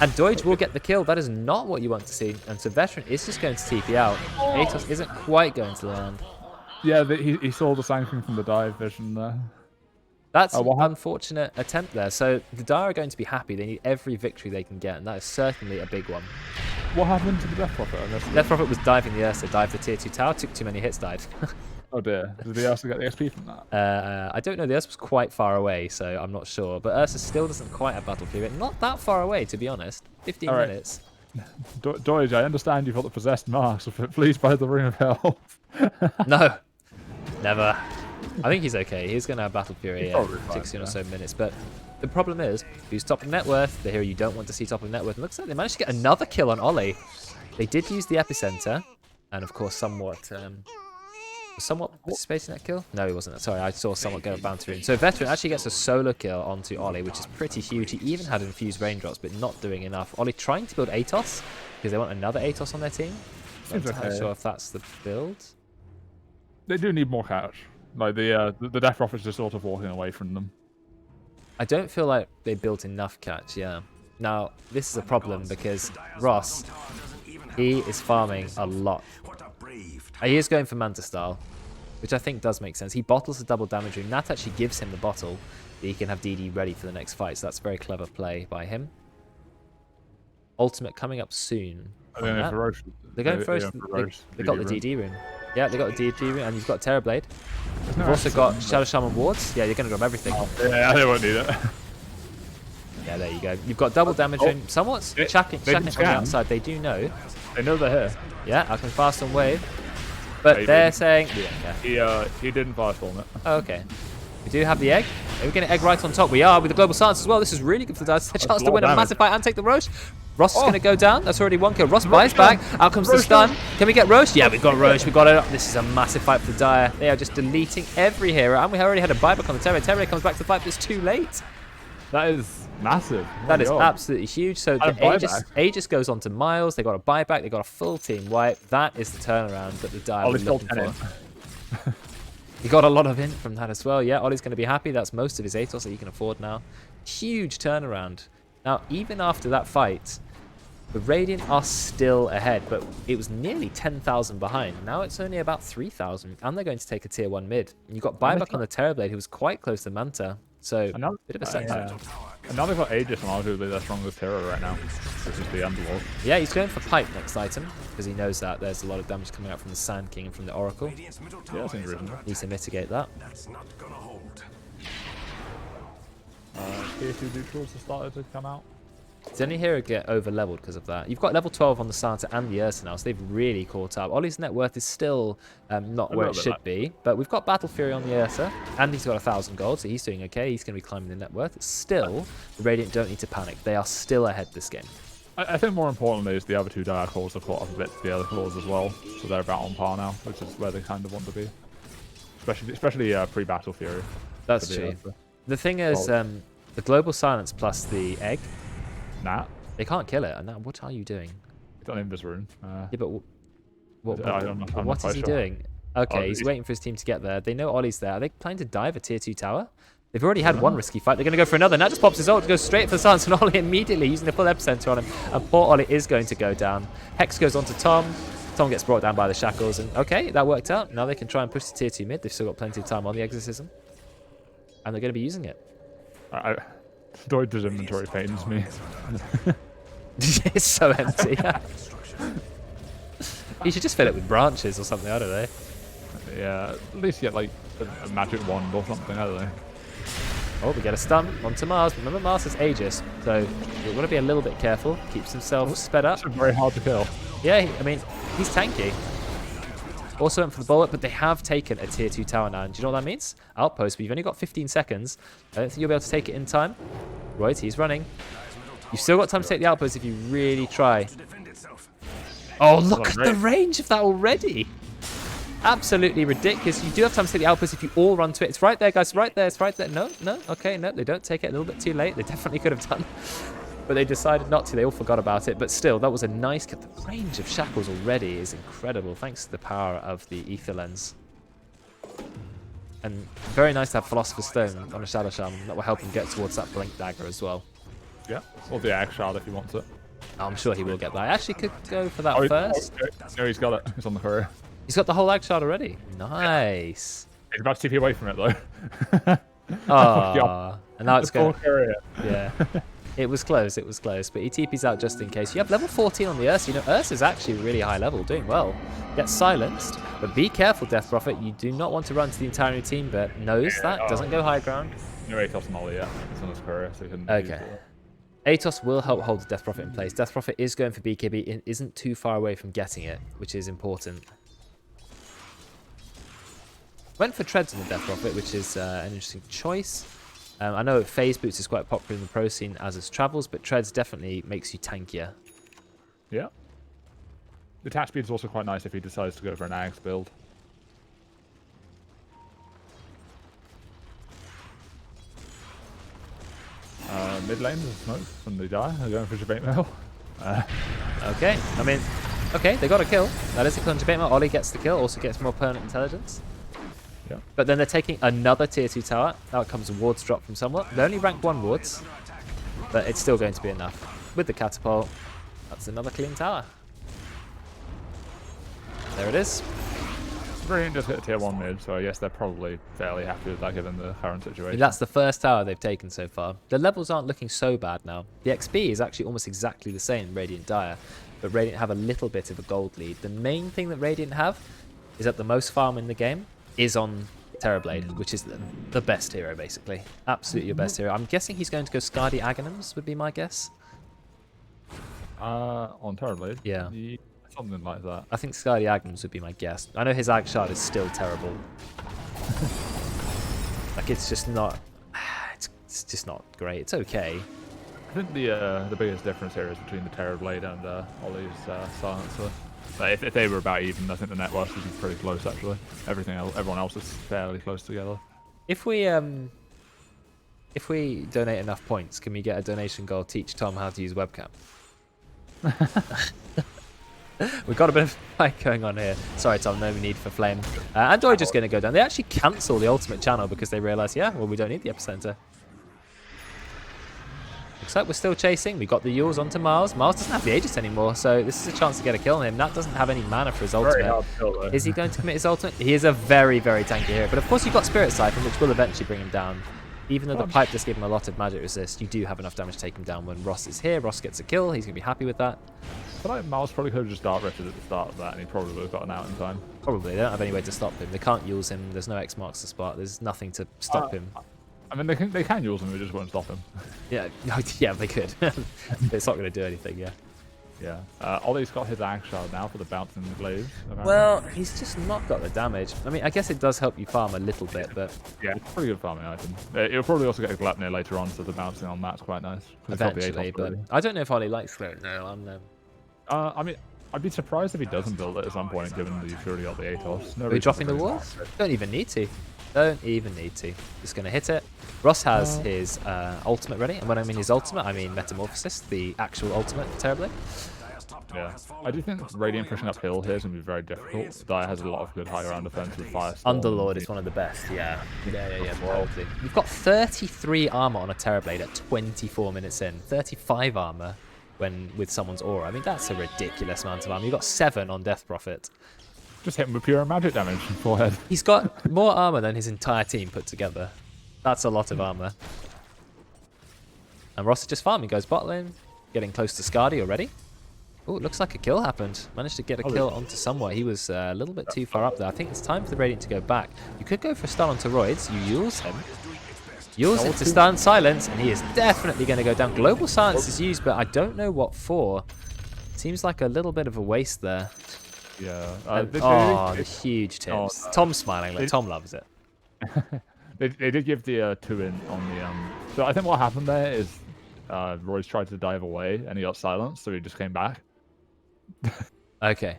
And Doge will get the kill. That is not what you want to see. And so Veteran is just going to TP out. Atos isn't quite going to land. Yeah, he saw the sanction from the dive vision there. That's an unfortunate attempt there. So the Dire are going to be happy. They need every victory they can get, and that is certainly a big one. What happened to the Death Prophet? Death Prophet was diving the Ursa, dived the tier 2 tower, took too many hits, died. Oh dear. Did the Ursa get the XP from that? I don't know. The Ursa was quite far away, so I'm not sure. But Ursa still doesn't quite have Battle Fury. Not that far away, to be honest. 15 minutes. Doge, I understand you've got the possessed marks, but please buy the Ring of Health. No. Never. I think he's okay. He's going to have Battle Fury in 16 fine, or so minutes. But the problem is, who's top of net worth? The hero you don't want to see top of net worth. It looks like they managed to get another kill on Ollie. They did use the Epicenter. And of course, somewhat participating in that kill? No, he wasn't. Sorry, I saw Somewhat go bounty rune. So Veteran actually gets a solo kill onto Ollie, which is pretty huge. He even had infused raindrops, but not doing enough. Ollie trying to build Atos, because they want another Atos on their team. I'm not entirely sure if that's the build. They do need more catch. Like the Death Prophet's just sort of walking away from them. I don't feel like they built enough catch, yeah. Now, this is a problem because Ross, he is farming a lot. He is going for Manta style, which I think does make sense. He bottles the double damage rune. Nat actually gives him the bottle that he can have DD ready for the next fight, so that's a very clever play by him. Ultimate coming up soon. They're going for Roche. They got the DD rune. Yeah, they got the DD rune, and you've got Terrorblade. You've also got Shadow Shaman wards. Yeah, you're going to drop everything. Oh, yeah, they won't need it. Yeah, there you go. You've got double damage rune. Somewhat checking from the outside. They do know. They know they're here. Yeah, I can fast on wave. But they're saying... Yeah. He didn't firestorm it. Oh, okay. We do have the egg. Are we getting egg right on top? We are with the global silence as well. This is really good for the Dice. A chance to win a massive fight and take the Roche. Ross is going to go down. That's already one kill. Ross buys back. Out comes the stun. Can we get Roche? Yeah, we've got Roche. We've got it. This is a massive fight for the Dire. They are just deleting every hero. And we already had a buyback on the Terror. Terror comes back to the fight, but it's too late. That is massive. That is absolutely huge. So the Aegis goes on to Miles. They got a buyback. They got a full team wipe. That is the turnaround that the Dire were looking for. He got a lot of int from that as well. Yeah, Ollie's going to be happy. That's most of his Atos that he can afford now. Huge turnaround. Now, even after that fight, the Radiant are still ahead, but it was nearly 10,000 behind. Now it's only about 3,000, and they're going to take a tier 1 mid. And you've got buyback on the Terrorblade, who was quite close to Manta. So, a bit of a setback. And now they've got Aegis, and arguably their strongest hero right now, which is the Underlord. Yeah, he's going for Pipe next item, because he knows that there's a lot of damage coming out from the Sand King and from the Oracle. Yeah, that seems reasonable. Needs to mitigate that. That's not gonna hold. Tier 2 neutrals have started to come out. Does any hero get over leveled because of that? You've got level 12 on the Santa and the Ursa now, so they've really caught up. Ollie's net worth is still not where it should be, but we've got Battle Fury on the Ursa, and he's got 1,000 gold, so he's doing okay. He's going to be climbing the net worth. Still, the Radiant don't need to panic. They are still ahead this game. I think more importantly is the other two Dire Claws have caught up a bit to the other claws as well, so they're about on par now, which is where they kind of want to be. Especially pre-Battle Fury. That's true. The thing is, the Global Silence plus the egg, Nat? They can't kill it. And now, what are you doing? It's on Invis rune. Yeah, but what is he sure. doing? Okay, he's waiting for his team to get there. They know Ollie's there. Are they planning to dive a tier 2 tower? They've already had one risky fight. They're going to go for another. Nat just pops his ult to go straight for the silence, and Ollie immediately using the full epicenter on him. And poor Ollie is going to go down. Hex goes on to Tom. Tom gets brought down by the shackles. And okay, that worked out. Now they can try and push the tier 2 mid. They've still got plenty of time on the exorcism. And they're going to be using it. Doid's inventory pains me. It's so empty. You should just fill it with branches or something, I don't know. Yeah, at least get like a magic wand or something, I don't know. Oh, we get a stun onto Mars. Remember, Mars is Aegis, so you've got to be a little bit careful. Keeps himself sped up. It's very hard to kill. Yeah, I mean, he's tanky. Also went for the bullet, but they have taken a tier 2 tower now. And do you know what that means? Outpost, but you've only got 15 seconds. I don't think you'll be able to take it in time. Right, he's running. You've still got time to take the outpost if you really try. Oh, look at the range of that already. Absolutely ridiculous. You do have time to take the outpost if you all run to it. It's right there, guys. Right there. It's right there. No. Okay, no. They don't take it a little bit too late. They definitely could have done. But they decided not to. They all forgot about it. But still, that was a nice... The range of shackles already is incredible, thanks to the power of the ether lens. And very nice to have Philosopher's Stone on a Shadow Shaman. That will help him get towards that Blink Dagger as well. Yeah, or the Axe Shard if he wants it. I'm sure he will get that. I actually could go for that first. No, he's got it. He's on the courier. He's got the whole Ag Shard already. Nice. He's about to TP away from it, though. Oh, and now it's going. Courier. Yeah. It was close, but he TP's out just in case. You have level 14 on the Ursa. You know, Ursa's actually really high level, doing well. Gets silenced, but be careful, Death Prophet. You do not want to run to the entire new team, but knows that, doesn't go high ground. No Atos and Ollie, yeah. It's on his courier, so he can okay. Atos will help hold the Death Prophet in place. Death Prophet is going for BKB, it isn't too far away from getting it, which is important. Went for Treads on the Death Prophet, which is an interesting choice. I know Phase Boots is quite popular in the pro scene as it travels, but Treads definitely makes you tankier. Yeah. The attack speed is also quite nice if he decides to go for an Ags build. Mid lane is smoke when they die. They're going for debate mail. Okay, I mean, okay, they got a kill. That is a kill on debate mail. Ollie gets the kill, also gets more permanent intelligence. Yeah. But then they're taking another tier 2 tower. Now it comes a wards drop from someone. They only rank 1 wards, but it's still going to be enough. With the catapult, that's another clean tower. There it is. Brilliant, just hit a tier 1 mid, so yes, they're probably fairly happy with that given the current situation. That's the first tower they've taken so far. The levels aren't looking so bad now. The XP is actually almost exactly the same in Radiant Dire, but Radiant have a little bit of a gold lead. The main thing that Radiant have is that the most farm in the game is on Terrorblade, which is the best hero, basically. Absolutely your best hero. I'm guessing he's going to go Skadi Aghanims, would be my guess. On Terrorblade? Yeah. Something like that. I think Skadi Aghanims would be my guess. I know his Ag Shard is still terrible. Like, it's just not... It's just not great. It's okay. I think the biggest difference here is between the Terrorblade and Ollie's Silencer. But if they were about even, I think the net worth would be pretty close, actually. Everyone else is fairly close together. If we donate enough points, can we get a donation goal? Teach Tom how to use webcam. We've got a bit of fight going on here. Sorry, Tom, no need for flame. Android just going to go down. They actually cancel the ultimate channel because they realise, yeah, well, we don't need the epicenter. Looks like we're still chasing. We got the Yules onto Mars. Mars doesn't have the Aegis anymore, so this is a chance to get a kill on him. Nat doesn't have any mana for his ultimate. Is he going to commit his ultimate? He is a very, very tanky hero. But of course, you've got Spirit Siphon, which will eventually bring him down. Even though the pipe does give him a lot of magic resist, you do have enough damage to take him down when Ross is here. Ross gets a kill. He's going to be happy with that. I feel like Mars probably could have just dark retted at the start of that, and he probably would have gotten out in time. Probably. They don't have any way to stop him. They can't use him. There's no X marks to spot. There's nothing to stop him. I mean, they can use him, they just won't stop him. Yeah, yeah, they could. It's not going to do anything, yeah. Yeah. Ollie's got his Ag Shard now for the bouncing glaives. Well, he's just not got the damage. I mean, I guess it does help you farm a little bit, but... Yeah, it's a pretty good farming item. It'll probably also get a Glepnir later on, so the bouncing on that's quite nice. Eventually, but I don't know if Ollie likes it. No, I mean, I'd be surprised if he doesn't build it at some point, given that you've already got the Atos. Are we dropping the walls? Don't even need to. Don't even need to. Just going to hit it. Ross has his ultimate ready, and when I mean his ultimate, I mean Metamorphosis, the actual ultimate, terribly. Yeah, I do think Radiant pushing uphill here is going to be very difficult. Dire has a lot of good high ground defense with Firestorm. Underlord is one of the best, yeah. Probably. We've got 33 armor on a Terrorblade at 24 minutes in. 35 armor with someone's aura. I mean, that's a ridiculous amount of armor. You've got 7 on Death Prophet. Just hit him with pure magic damage in forehead. He's got more armor than his entire team put together. That's a lot of armor. And Ross is just farming. Goes bot lane. getting close to Skadi already. Oh, it looks like a kill happened. Managed to get a kill onto somewhere. He was a little bit too far up there. I think it's time for the Radiant to go back. You could go for a stun onto Roids. You use him. Use it to stun Silence, and he is definitely going to go down. Global Silence is used, but I don't know what for. Seems like a little bit of a waste there. Yeah. The huge tips. Tom's smiling. Like Tom loves it. They did give the 2-in on the... So I think what happened there is Royce tried to dive away, and he got silenced, so he just came back. Okay.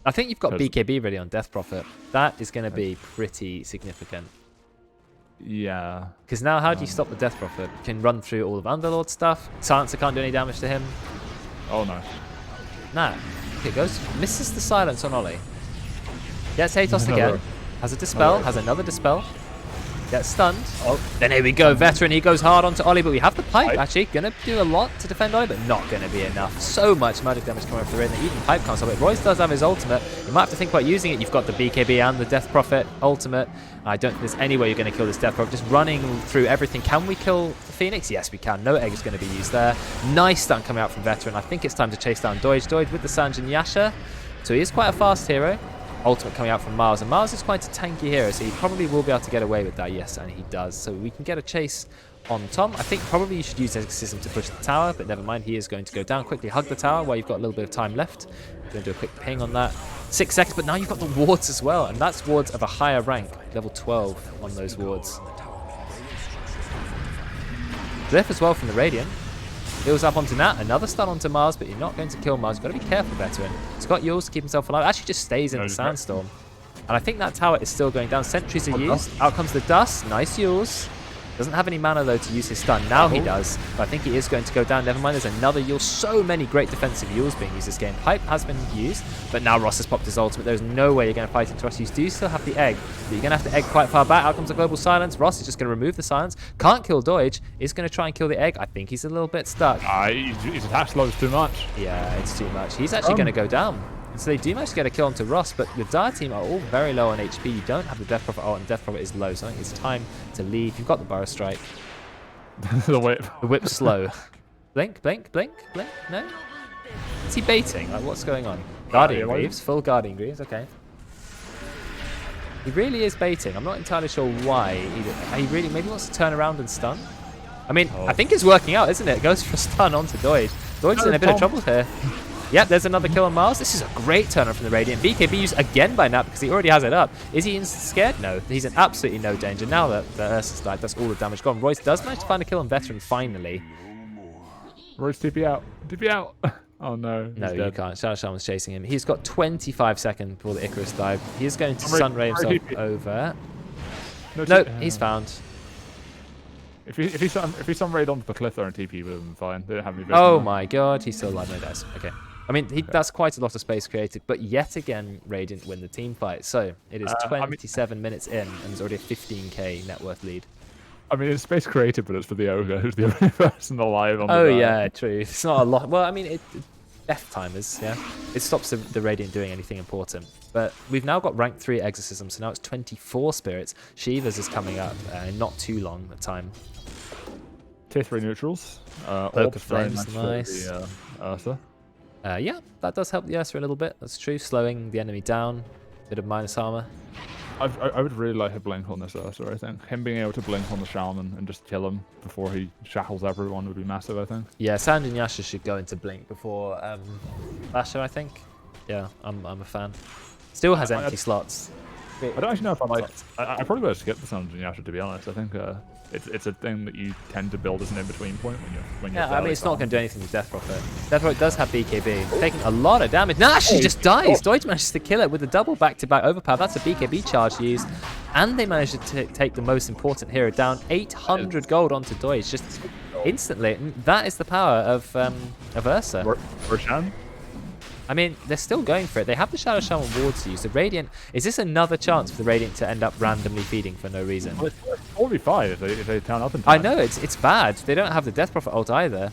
I think you've got BKB ready on Death Prophet. That is going to be pretty significant. Yeah. Because now how do you stop the Death Prophet? You can run through all of Underlord stuff. Silencer can't do any damage to him. Oh, no. Nah. Okay, goes. Misses the silence on Ollie. Gets Hatos again. Has a Dispel. Has another Dispel. Gets stunned. Oh, then here we go. Veteran, he goes hard onto Ollie, but we have the pipe, actually. Gonna do a lot to defend Ollie, but not gonna be enough. So much magic damage coming off the ring that even pipe can't stop it. Royce does have his ultimate. You might have to think about using it. You've got the BKB and the Death Prophet ultimate. I don't think there's any way you're going to kill this Death Prophet. Just running through everything. Can we kill the Phoenix? Yes, we can. No egg is going to be used there. Nice stun coming out from Veteran. I think it's time to chase down Doige. Doige with the Sanjin Yasha. So he is quite a fast hero. Ultimate coming out from Miles, and Miles is quite a tanky hero, so he probably will be able to get away with that. Yes, and he does. So we can get a chase on Tom. I think probably you should use Exorcism to push the tower, but never mind. He is going to go down quickly. Hug the tower while you've got a little bit of time left. We're going to do a quick ping on that. 6 seconds, but now you've got the wards as well, and that's wards of a higher rank, level 12 on those wards. Glyph as well from the Radiant. Heals up onto Nat, another stun onto Mars, but you're not going to kill Mars. You've got to be careful, Veteran. Scott Yules to keep himself alive. Actually just stays in the Sandstorm. And I think that tower is still going down. Sentries are used. Out comes the dust. Nice Yules. Doesn't have any mana, though, to use his stun. Now he does. But I think he is going to go down. Never mind, there's another Yule. So many great defensive Yules being used this game. Pipe has been used, but now Ross has popped his ultimate. There's no way you're going to fight into Ross. You do still have the egg, but you're going to have to egg quite far back. Out comes the Global Silence. Ross is just going to remove the silence. Can't kill Doige. Is going to try and kill the egg. I think he's a little bit stuck. His attack slow is too much. Yeah, it's too much. He's actually going to go down. So they do manage to get a kill onto Ross, but the Dire team are all very low on HP. You don't have the Death Prophet ult, and Death Prophet is low, so I think it's time to leave. You've got the Burrow Strike. The whip. The whip's slow. Blink, blink, blink, blink. No? Is he baiting? Like, what's going on? Guardian Greaves. Full Guardian Greaves. Okay. He really is baiting. I'm not entirely sure why. He really maybe wants to turn around and stun. I mean, I think it's working out, isn't it? It goes for a stun onto Doige. Doige's in a bit of trouble here. Yep, there's another kill on Mars. This is a great turner from the Radiant. BKB used again by Nat because he already has it up. Is he scared? No, he's in absolutely no danger. Now that the Ursa's died, that's all the damage gone. Royce does manage to find a kill on Veteran finally. Royce, TP out. TP out. Oh no. No, you can't. Shadow Shaman's chasing him. He's got 25 seconds before the Icarus dive. He is going to Sunray himself over. No, he's found. If he sunrayed onto the cliff there and TP would have been fine. They don't have any vision. Oh my god, he's still alive. No dice. Okay. I mean, that's quite a lot of space created, but yet again, Radiant win the team fight. So it is 27 minutes in, and there's already a 15k net worth lead. I mean, it's space created, but it's for the Ogre, who's the only person alive on the Oh yeah, true. It's not a lot. Well, I mean, death timers, yeah. It stops the Radiant doing anything important. But we've now got rank 3 Exorcism, so now it's 24 spirits. Shiva's is coming up in not too long a time. Tier 3 neutrals. Cloak of Flames, nice. Ursa. Yeah, that does help the Ursa a little bit. That's true. Slowing the enemy down. Bit of minus armor. I would really like a blink on this Ursa, I think. Him being able to blink on the Shaman and just kill him before he shackles everyone would be massive, I think. Yeah, Sand and Yasha should go into blink before Basher, I think. Yeah, I'm a fan. Still has empty slots. I don't actually know if I like. I probably would skip the Sand and Yasha, to be honest. I think it's a thing that you tend to build as an in-between point when you're. Yeah, I mean, it's not going to do anything with Death Prophet. Death Prophet does have BKB, taking a lot of damage. Nah, she just dies. Doige manages to kill it with a double back-to-back overpower. That's a BKB charge used, and they managed to take the most important hero down. 800 gold onto Doige just instantly. That is the power of Ursa. Roshan? I mean, they're still going for it. They have the Shadow Shaman wards to use. The Radiant, is this another chance for the Radiant to end up randomly feeding for no reason? Well, it's 45 if they turn up in time. I know, it's bad. They don't have the Death Prophet ult either.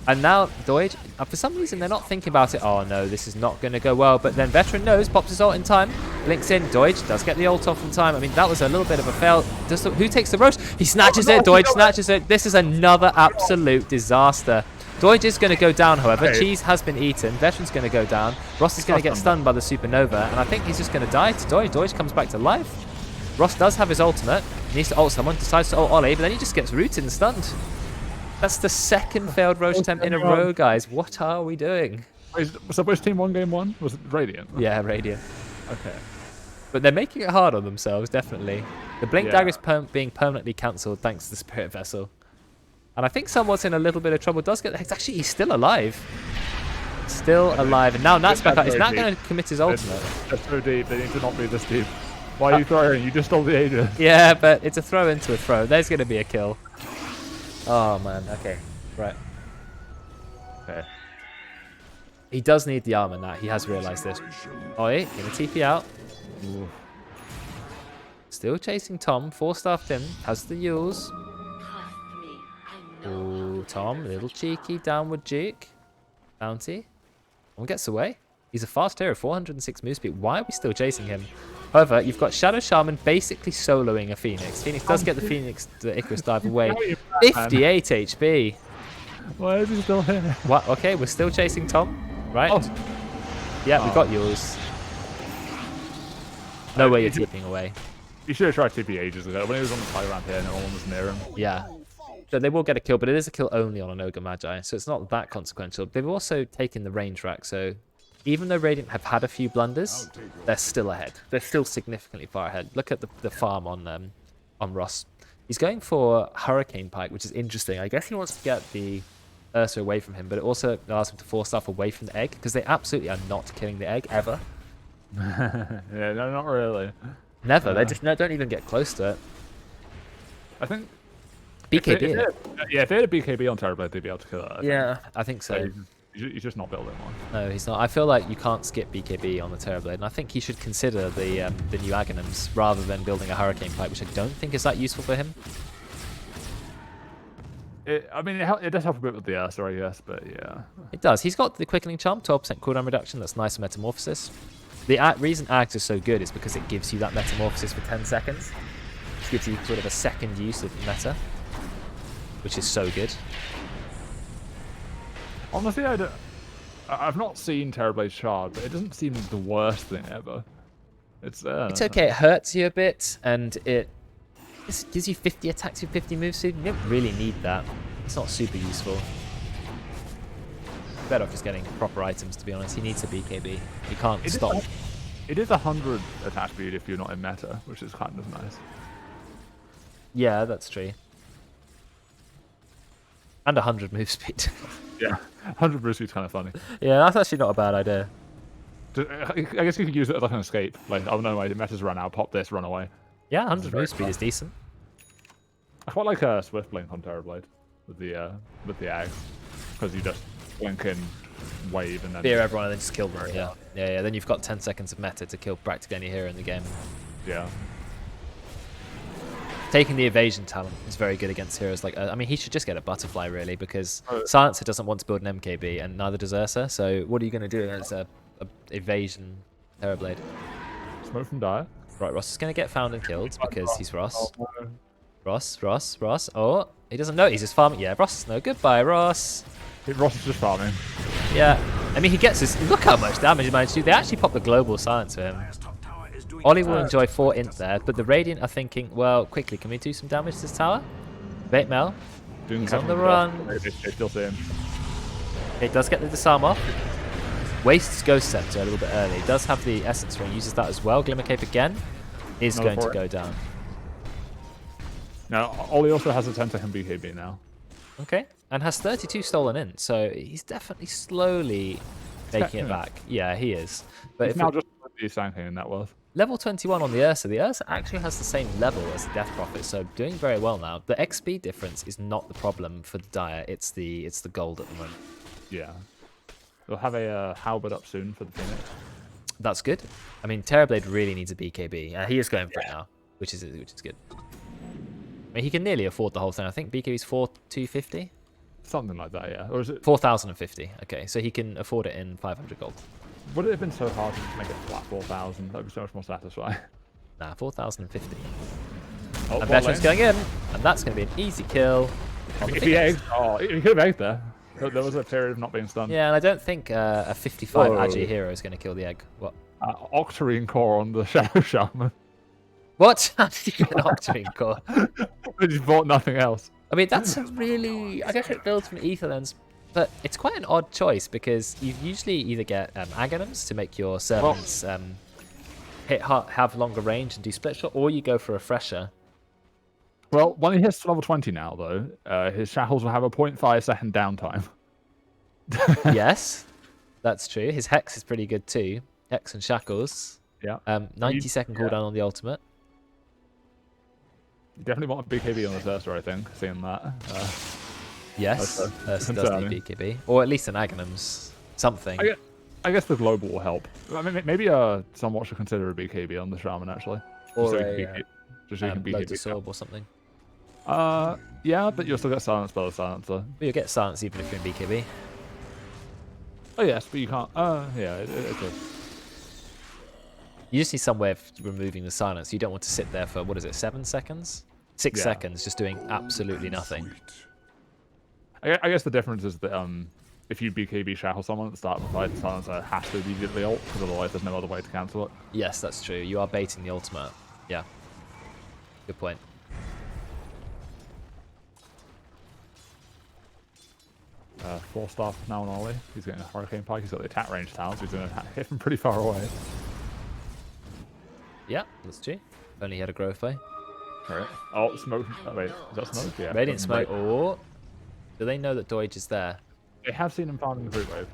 And now Doige, for some reason, they're not thinking about it. Oh no, this is not going to go well. But then Veteran knows, pops his ult in time, blinks in. Doige does get the ult off in time. I mean, that was a little bit of a fail. Who takes the roast? He snatches it. Doige snatches it. This is another absolute disaster. Doige is going to go down, however. Okay. Cheese has been eaten. Veteran's going to go down. Ross is going to get stunned by the supernova, and I think he's just going to die to Doige. Doige comes back to life. Ross does have his ultimate. He needs to ult someone, decides to ult Ollie, but then he just gets rooted and stunned. That's the second failed Roche attempt in a row, guys. What are we doing? So which team won game 1? Was it Radiant? Yeah, Radiant. Okay. But they're making it hard on themselves, definitely. The Blink Yeah. Dagger is being permanently cancelled thanks to the Spirit Vessel. And I think someone's in a little bit of trouble. Actually, he's still alive. Still alive. And now Nat's back up. Is Nat going to commit his ultimate? They're so deep. They need to not be this deep. Why are you throwing? You just stole the Aegis. Yeah, but it's a throw into a throw. There's going to be a kill. Oh, man. Okay. Right. Okay. He does need the armor now. He has realised this. Oi, going to TP out. Ooh. Still chasing Tom. 4-staffed him. Has the Yules. Ooh, Tom, a little cheeky downward juke. Bounty. One gets away. He's a fast hero, 406 move speed. Why are we still chasing him? However, you've got Shadow Shaman basically soloing a Phoenix. Phoenix does get the Icarus dive away. 58 HP. Why is he still here? What? Okay, we're still chasing Tom, right? Oh. Yeah, we got yours. No way you're TPing away. You should have tried TP ages ago when he was on the play around here and no one was near him. Yeah. So they will get a kill, but it is a kill only on an Ogre Magi, so it's not that consequential. They've also taken the range rack, so even though Radiant have had a few blunders, they're still ahead. They're still significantly far ahead. Look at the farm on Ross. He's going for Hurricane Pike, which is interesting. I guess he wants to get the Ursa away from him, but it also allows him to force stuff away from the egg, because they absolutely are not killing the egg, ever. Yeah, no, not really. Never. They just don't even get close to it. I think... BKB. If they had a BKB on Terrorblade, they'd be able to kill it. Yeah, I think so. He's just not building one. No, he's not. I feel like you can't skip BKB on the Terrorblade, and I think he should consider the new Aghanims rather than building a Hurricane Pipe, which I don't think is that useful for him. I mean, it does help a bit with the Ursa, I guess, but yeah. It does. He's got the Quickening Charm, 12% cooldown reduction. That's nice for Metamorphosis. The reason Ags is so good is because it gives you that Metamorphosis for 10 seconds. Which gives you sort of a second use of meta, which is so good. Honestly, I've not seen Terrorblade Shard, but it doesn't seem the worst thing ever. It's okay. It hurts you a bit, and it gives you 50 attacks with 50 moves. So you don't really need that. It's not super useful. Better off just getting proper items, to be honest. He needs a BKB. He can't stop. It is 100 attack speed if you're not in meta, which is kind of nice. Yeah, that's true. And 100 move speed. Yeah, 100 move speed's kind of funny. Yeah, that's actually not a bad idea. I guess you could use it as like an escape. Like, oh no, my meta's run out, pop this, run away. Yeah, 100 move speed is decent. I quite like a Swift Blink on Terrorblade with the Ag, because you just blink in, wave, and then Fear everyone and then just kill them. Yeah. Yeah. Then you've got 10 seconds of meta to kill practically any hero in the game. Yeah. Taking the evasion talent is very good against heroes like... I mean, he should just get a butterfly, really, because Silencer doesn't want to build an MKB, and neither does Ursa, so what are you going to do against a evasion Terrorblade? Smoke from Dire. Right, Ross is going to get found and killed because he's Ross. Ross. Oh, he doesn't know. He's just farming. Yeah, Ross is no. Goodbye, Ross. Ross is just farming. Yeah. I mean, he gets his... Look how much damage he managed to do. They actually popped the global silence for him. Ollie will enjoy 4 int there, but the Radiant are thinking, well, quickly, can we do some damage to this tower? Bait Mel. He's on the run. They still see him. It does get the disarm off. Wastes Ghost Scepter a little bit early. Does have the Essence Ring, uses that as well. Glimmer Cape again is going to go down. Now, Ollie also has a 10-second BKB now. Okay, and has 32 stolen in, so he's definitely slowly taking it back. Yeah, he is. But He's now just sanking in that worth. Level 21 on the Ursa. The Ursa actually has the same level as the Death Prophet, so doing very well now. The XP difference is not the problem for the Dire. It's the gold at the moment. Yeah. We'll have a Halberd up soon for the Phoenix. That's good. I mean, Terrorblade really needs a BKB. He is going for it now, which is good. I mean, he can nearly afford the whole thing. I think BKB's 4,250. Something like that, yeah. Or is it 4,050? Okay, so he can afford it in 500 gold. Would it have been so hard to just make it flat 4,000? That would be so much more satisfying. Nah, 4,050. Oh, And Veteran's going in, and that's going to be an easy kill. If he egged, he could have egged there. There was a period of not being stunned. Yeah, and I don't think a 55 Whoa. Agi hero is going to kill the egg. What? Octarine core on the Shadow Shaman. What? How did you get an Octarine core? I just bought nothing else. I mean, that's a really... I guess it builds from Ether Lens, but it's quite an odd choice because you usually either get Aghanims to make your servants have longer range and do split shot, or you go for a Fresher. Well, when he hits level 20 now, though, his shackles will have a 0.5 second downtime. Yes, that's true. His Hex is pretty good too. Hex and Shackles. Yeah. 90-second cooldown on the ultimate. You definitely want a BKB on the Thirster, I think, seeing that. Yes, that's does need BKB. Or at least an Aghanims. Something. I guess the global will help. I mean, maybe someone should consider a BKB on the Shaman, actually. Or just so you can BKB. Lotus Orb or something. Yeah, but you'll still get silenced by the silencer. But you'll get silence even if you're in BKB. Oh yes, but you can't. Yeah, it's a... You just need some way of removing the silence. You don't want to sit there for, what is it, 7 seconds? 6 seconds just doing absolutely nothing. I guess the difference is that if you BKB shackle someone at the start of the fight, the silencer has to immediately ult, because otherwise there's no other way to cancel it. Yes, that's true. You are baiting the ultimate. Yeah. Good point. 4-star now on Ollie. He's getting a Hurricane Pike. He's got the attack range town, so he's going to hit from pretty far away. Yeah, that's true. Only he had a growth play. Right. Oh, smoke. Oh, wait, is that smoke? Yeah. Radiant smoke. Oh. Do they know that Doige is there? They have seen him farming the fruit wave.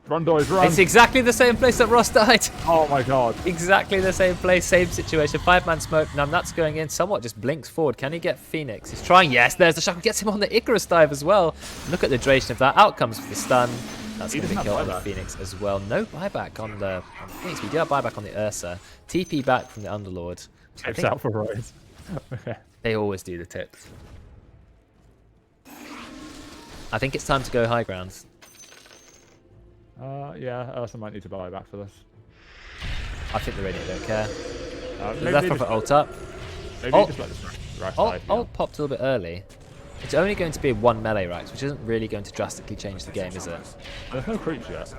Run, Doige, run! It's exactly the same place that Ross died. Oh my god. Exactly the same place, same situation. 5-man smoke. Now that's going in. Somewhat just blinks forward. Can he get Phoenix? He's trying. Yes, there's the shackle. Gets him on the Icarus dive as well. Look at the duration of that. Out comes the stun. That's going to be killed on the Phoenix as well. No buyback on the Phoenix. We do have buyback on the Ursa. TP back from the Underlord. Tips out for Rise. Okay. They always do the tips. I think it's time to go high ground. Yeah, Ursa might need to buy back for this. I think the Radiant don't care. Maybe Left Prophet ult up. Maybe just let this Rax dive. Ult popped a little bit early. It's only going to be 1 melee Rax, which isn't really going to drastically change the game, is it? There's no creeps yet.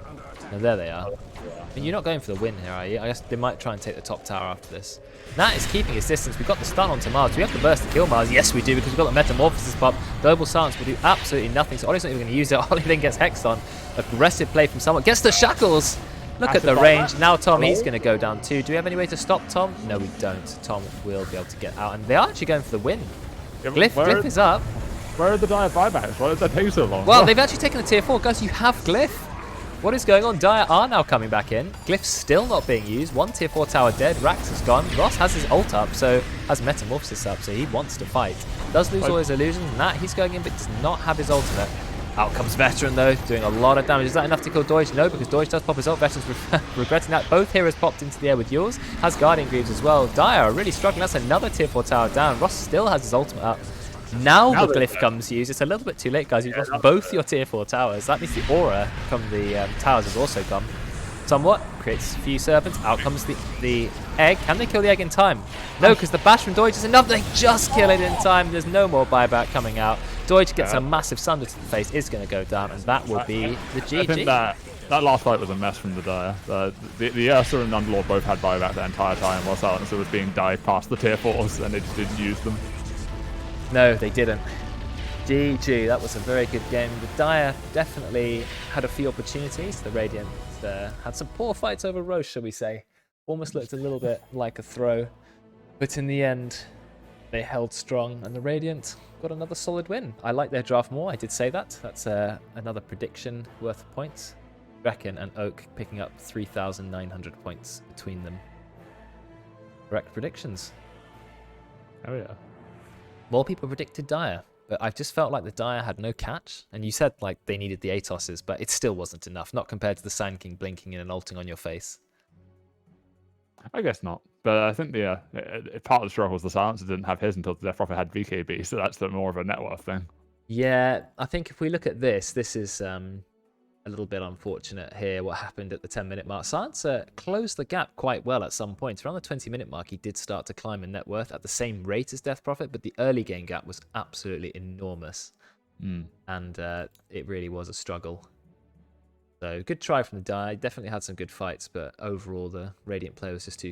No, there they are. I mean, you're not going for the win here, are you? I guess they might try and take the top tower after this. Nat is keeping his distance. We've got the stun onto Mars. Do we have the burst to kill Mars? Yes, we do, because we've got the Metamorphosis pop. Global Silence will do absolutely nothing, so Ollie's not even going to use it. Ollie then gets Hexed on. Aggressive play from someone. Gets the Shackles! Look at the range. Now Tom, he's going to go down too. Do we have any way to stop Tom? No, we don't. Tom will be able to get out, and they are actually going for the win. Yeah, Glyph is up. Where are the dire buybacks? Why does that take so long? Well, they've actually taken a tier 4. Guys, you have Glyph. What is going on? Dire are now coming back in. Glyph's still not being used. 1 tier 4 tower dead. Rax is gone. Ross has his ult up, so has Metamorphosis up, so he wants to fight. Does lose all his illusions. Nat, he's going in, but does not have his ultimate. Out comes Veteran, though, doing a lot of damage. Is that enough to kill Doige? No, because Doige does pop his ult. Veteran's regretting that. Both heroes popped into the air with yours. Has Guardian Greaves as well. Dire are really struggling. That's another tier 4 tower down. Ross still has his ultimate up. Now the Glyph comes used. It's a little bit too late, guys. You've lost both your tier 4 towers. That means the aura from the towers has also gone. Somewhat. Creates a few serpents. Out comes the egg. Can they kill the egg in time? No, because the bash from Doige is enough. They just kill it in time. There's no more buyback coming out. Doige gets a massive sunder to the face. Is going to go down, and that will be the GG. I think that last fight was a mess from the Dire. The Ursa and Underlord both had buyback the entire time, while Silencer was being dived past the tier 4s, and they just didn't use them. No, they didn't. GG, that was a very good game. The Dire definitely had a few opportunities. The Radiant had some poor fights over Roche, shall we say. Almost looked a little bit like a throw. But in the end, they held strong, and the Radiant got another solid win. I like their draft more, I did say that. That's another prediction worth points. Reckon and Oak picking up 3,900 points between them. Correct predictions. Oh yeah. More people predicted Dire, but I've just felt like the Dire had no catch. And you said like they needed the Atoses, but it still wasn't enough. Not compared to the Sand King blinking in and ulting on your face. I guess not. But I think part of the struggle was the Silencer didn't have his until the Death Prophet had VKB, so that's more of a net worth thing. Yeah, I think if we look at this is a little bit unfortunate here, what happened at the 10-minute mark. Silencer closed the gap quite well at some points. Around the 20-minute mark, he did start to climb in net worth at the same rate as Death Prophet, but the early game gap was absolutely enormous. and it really was a struggle. So good try from the die. Definitely had some good fights, but overall the Radiant player was just too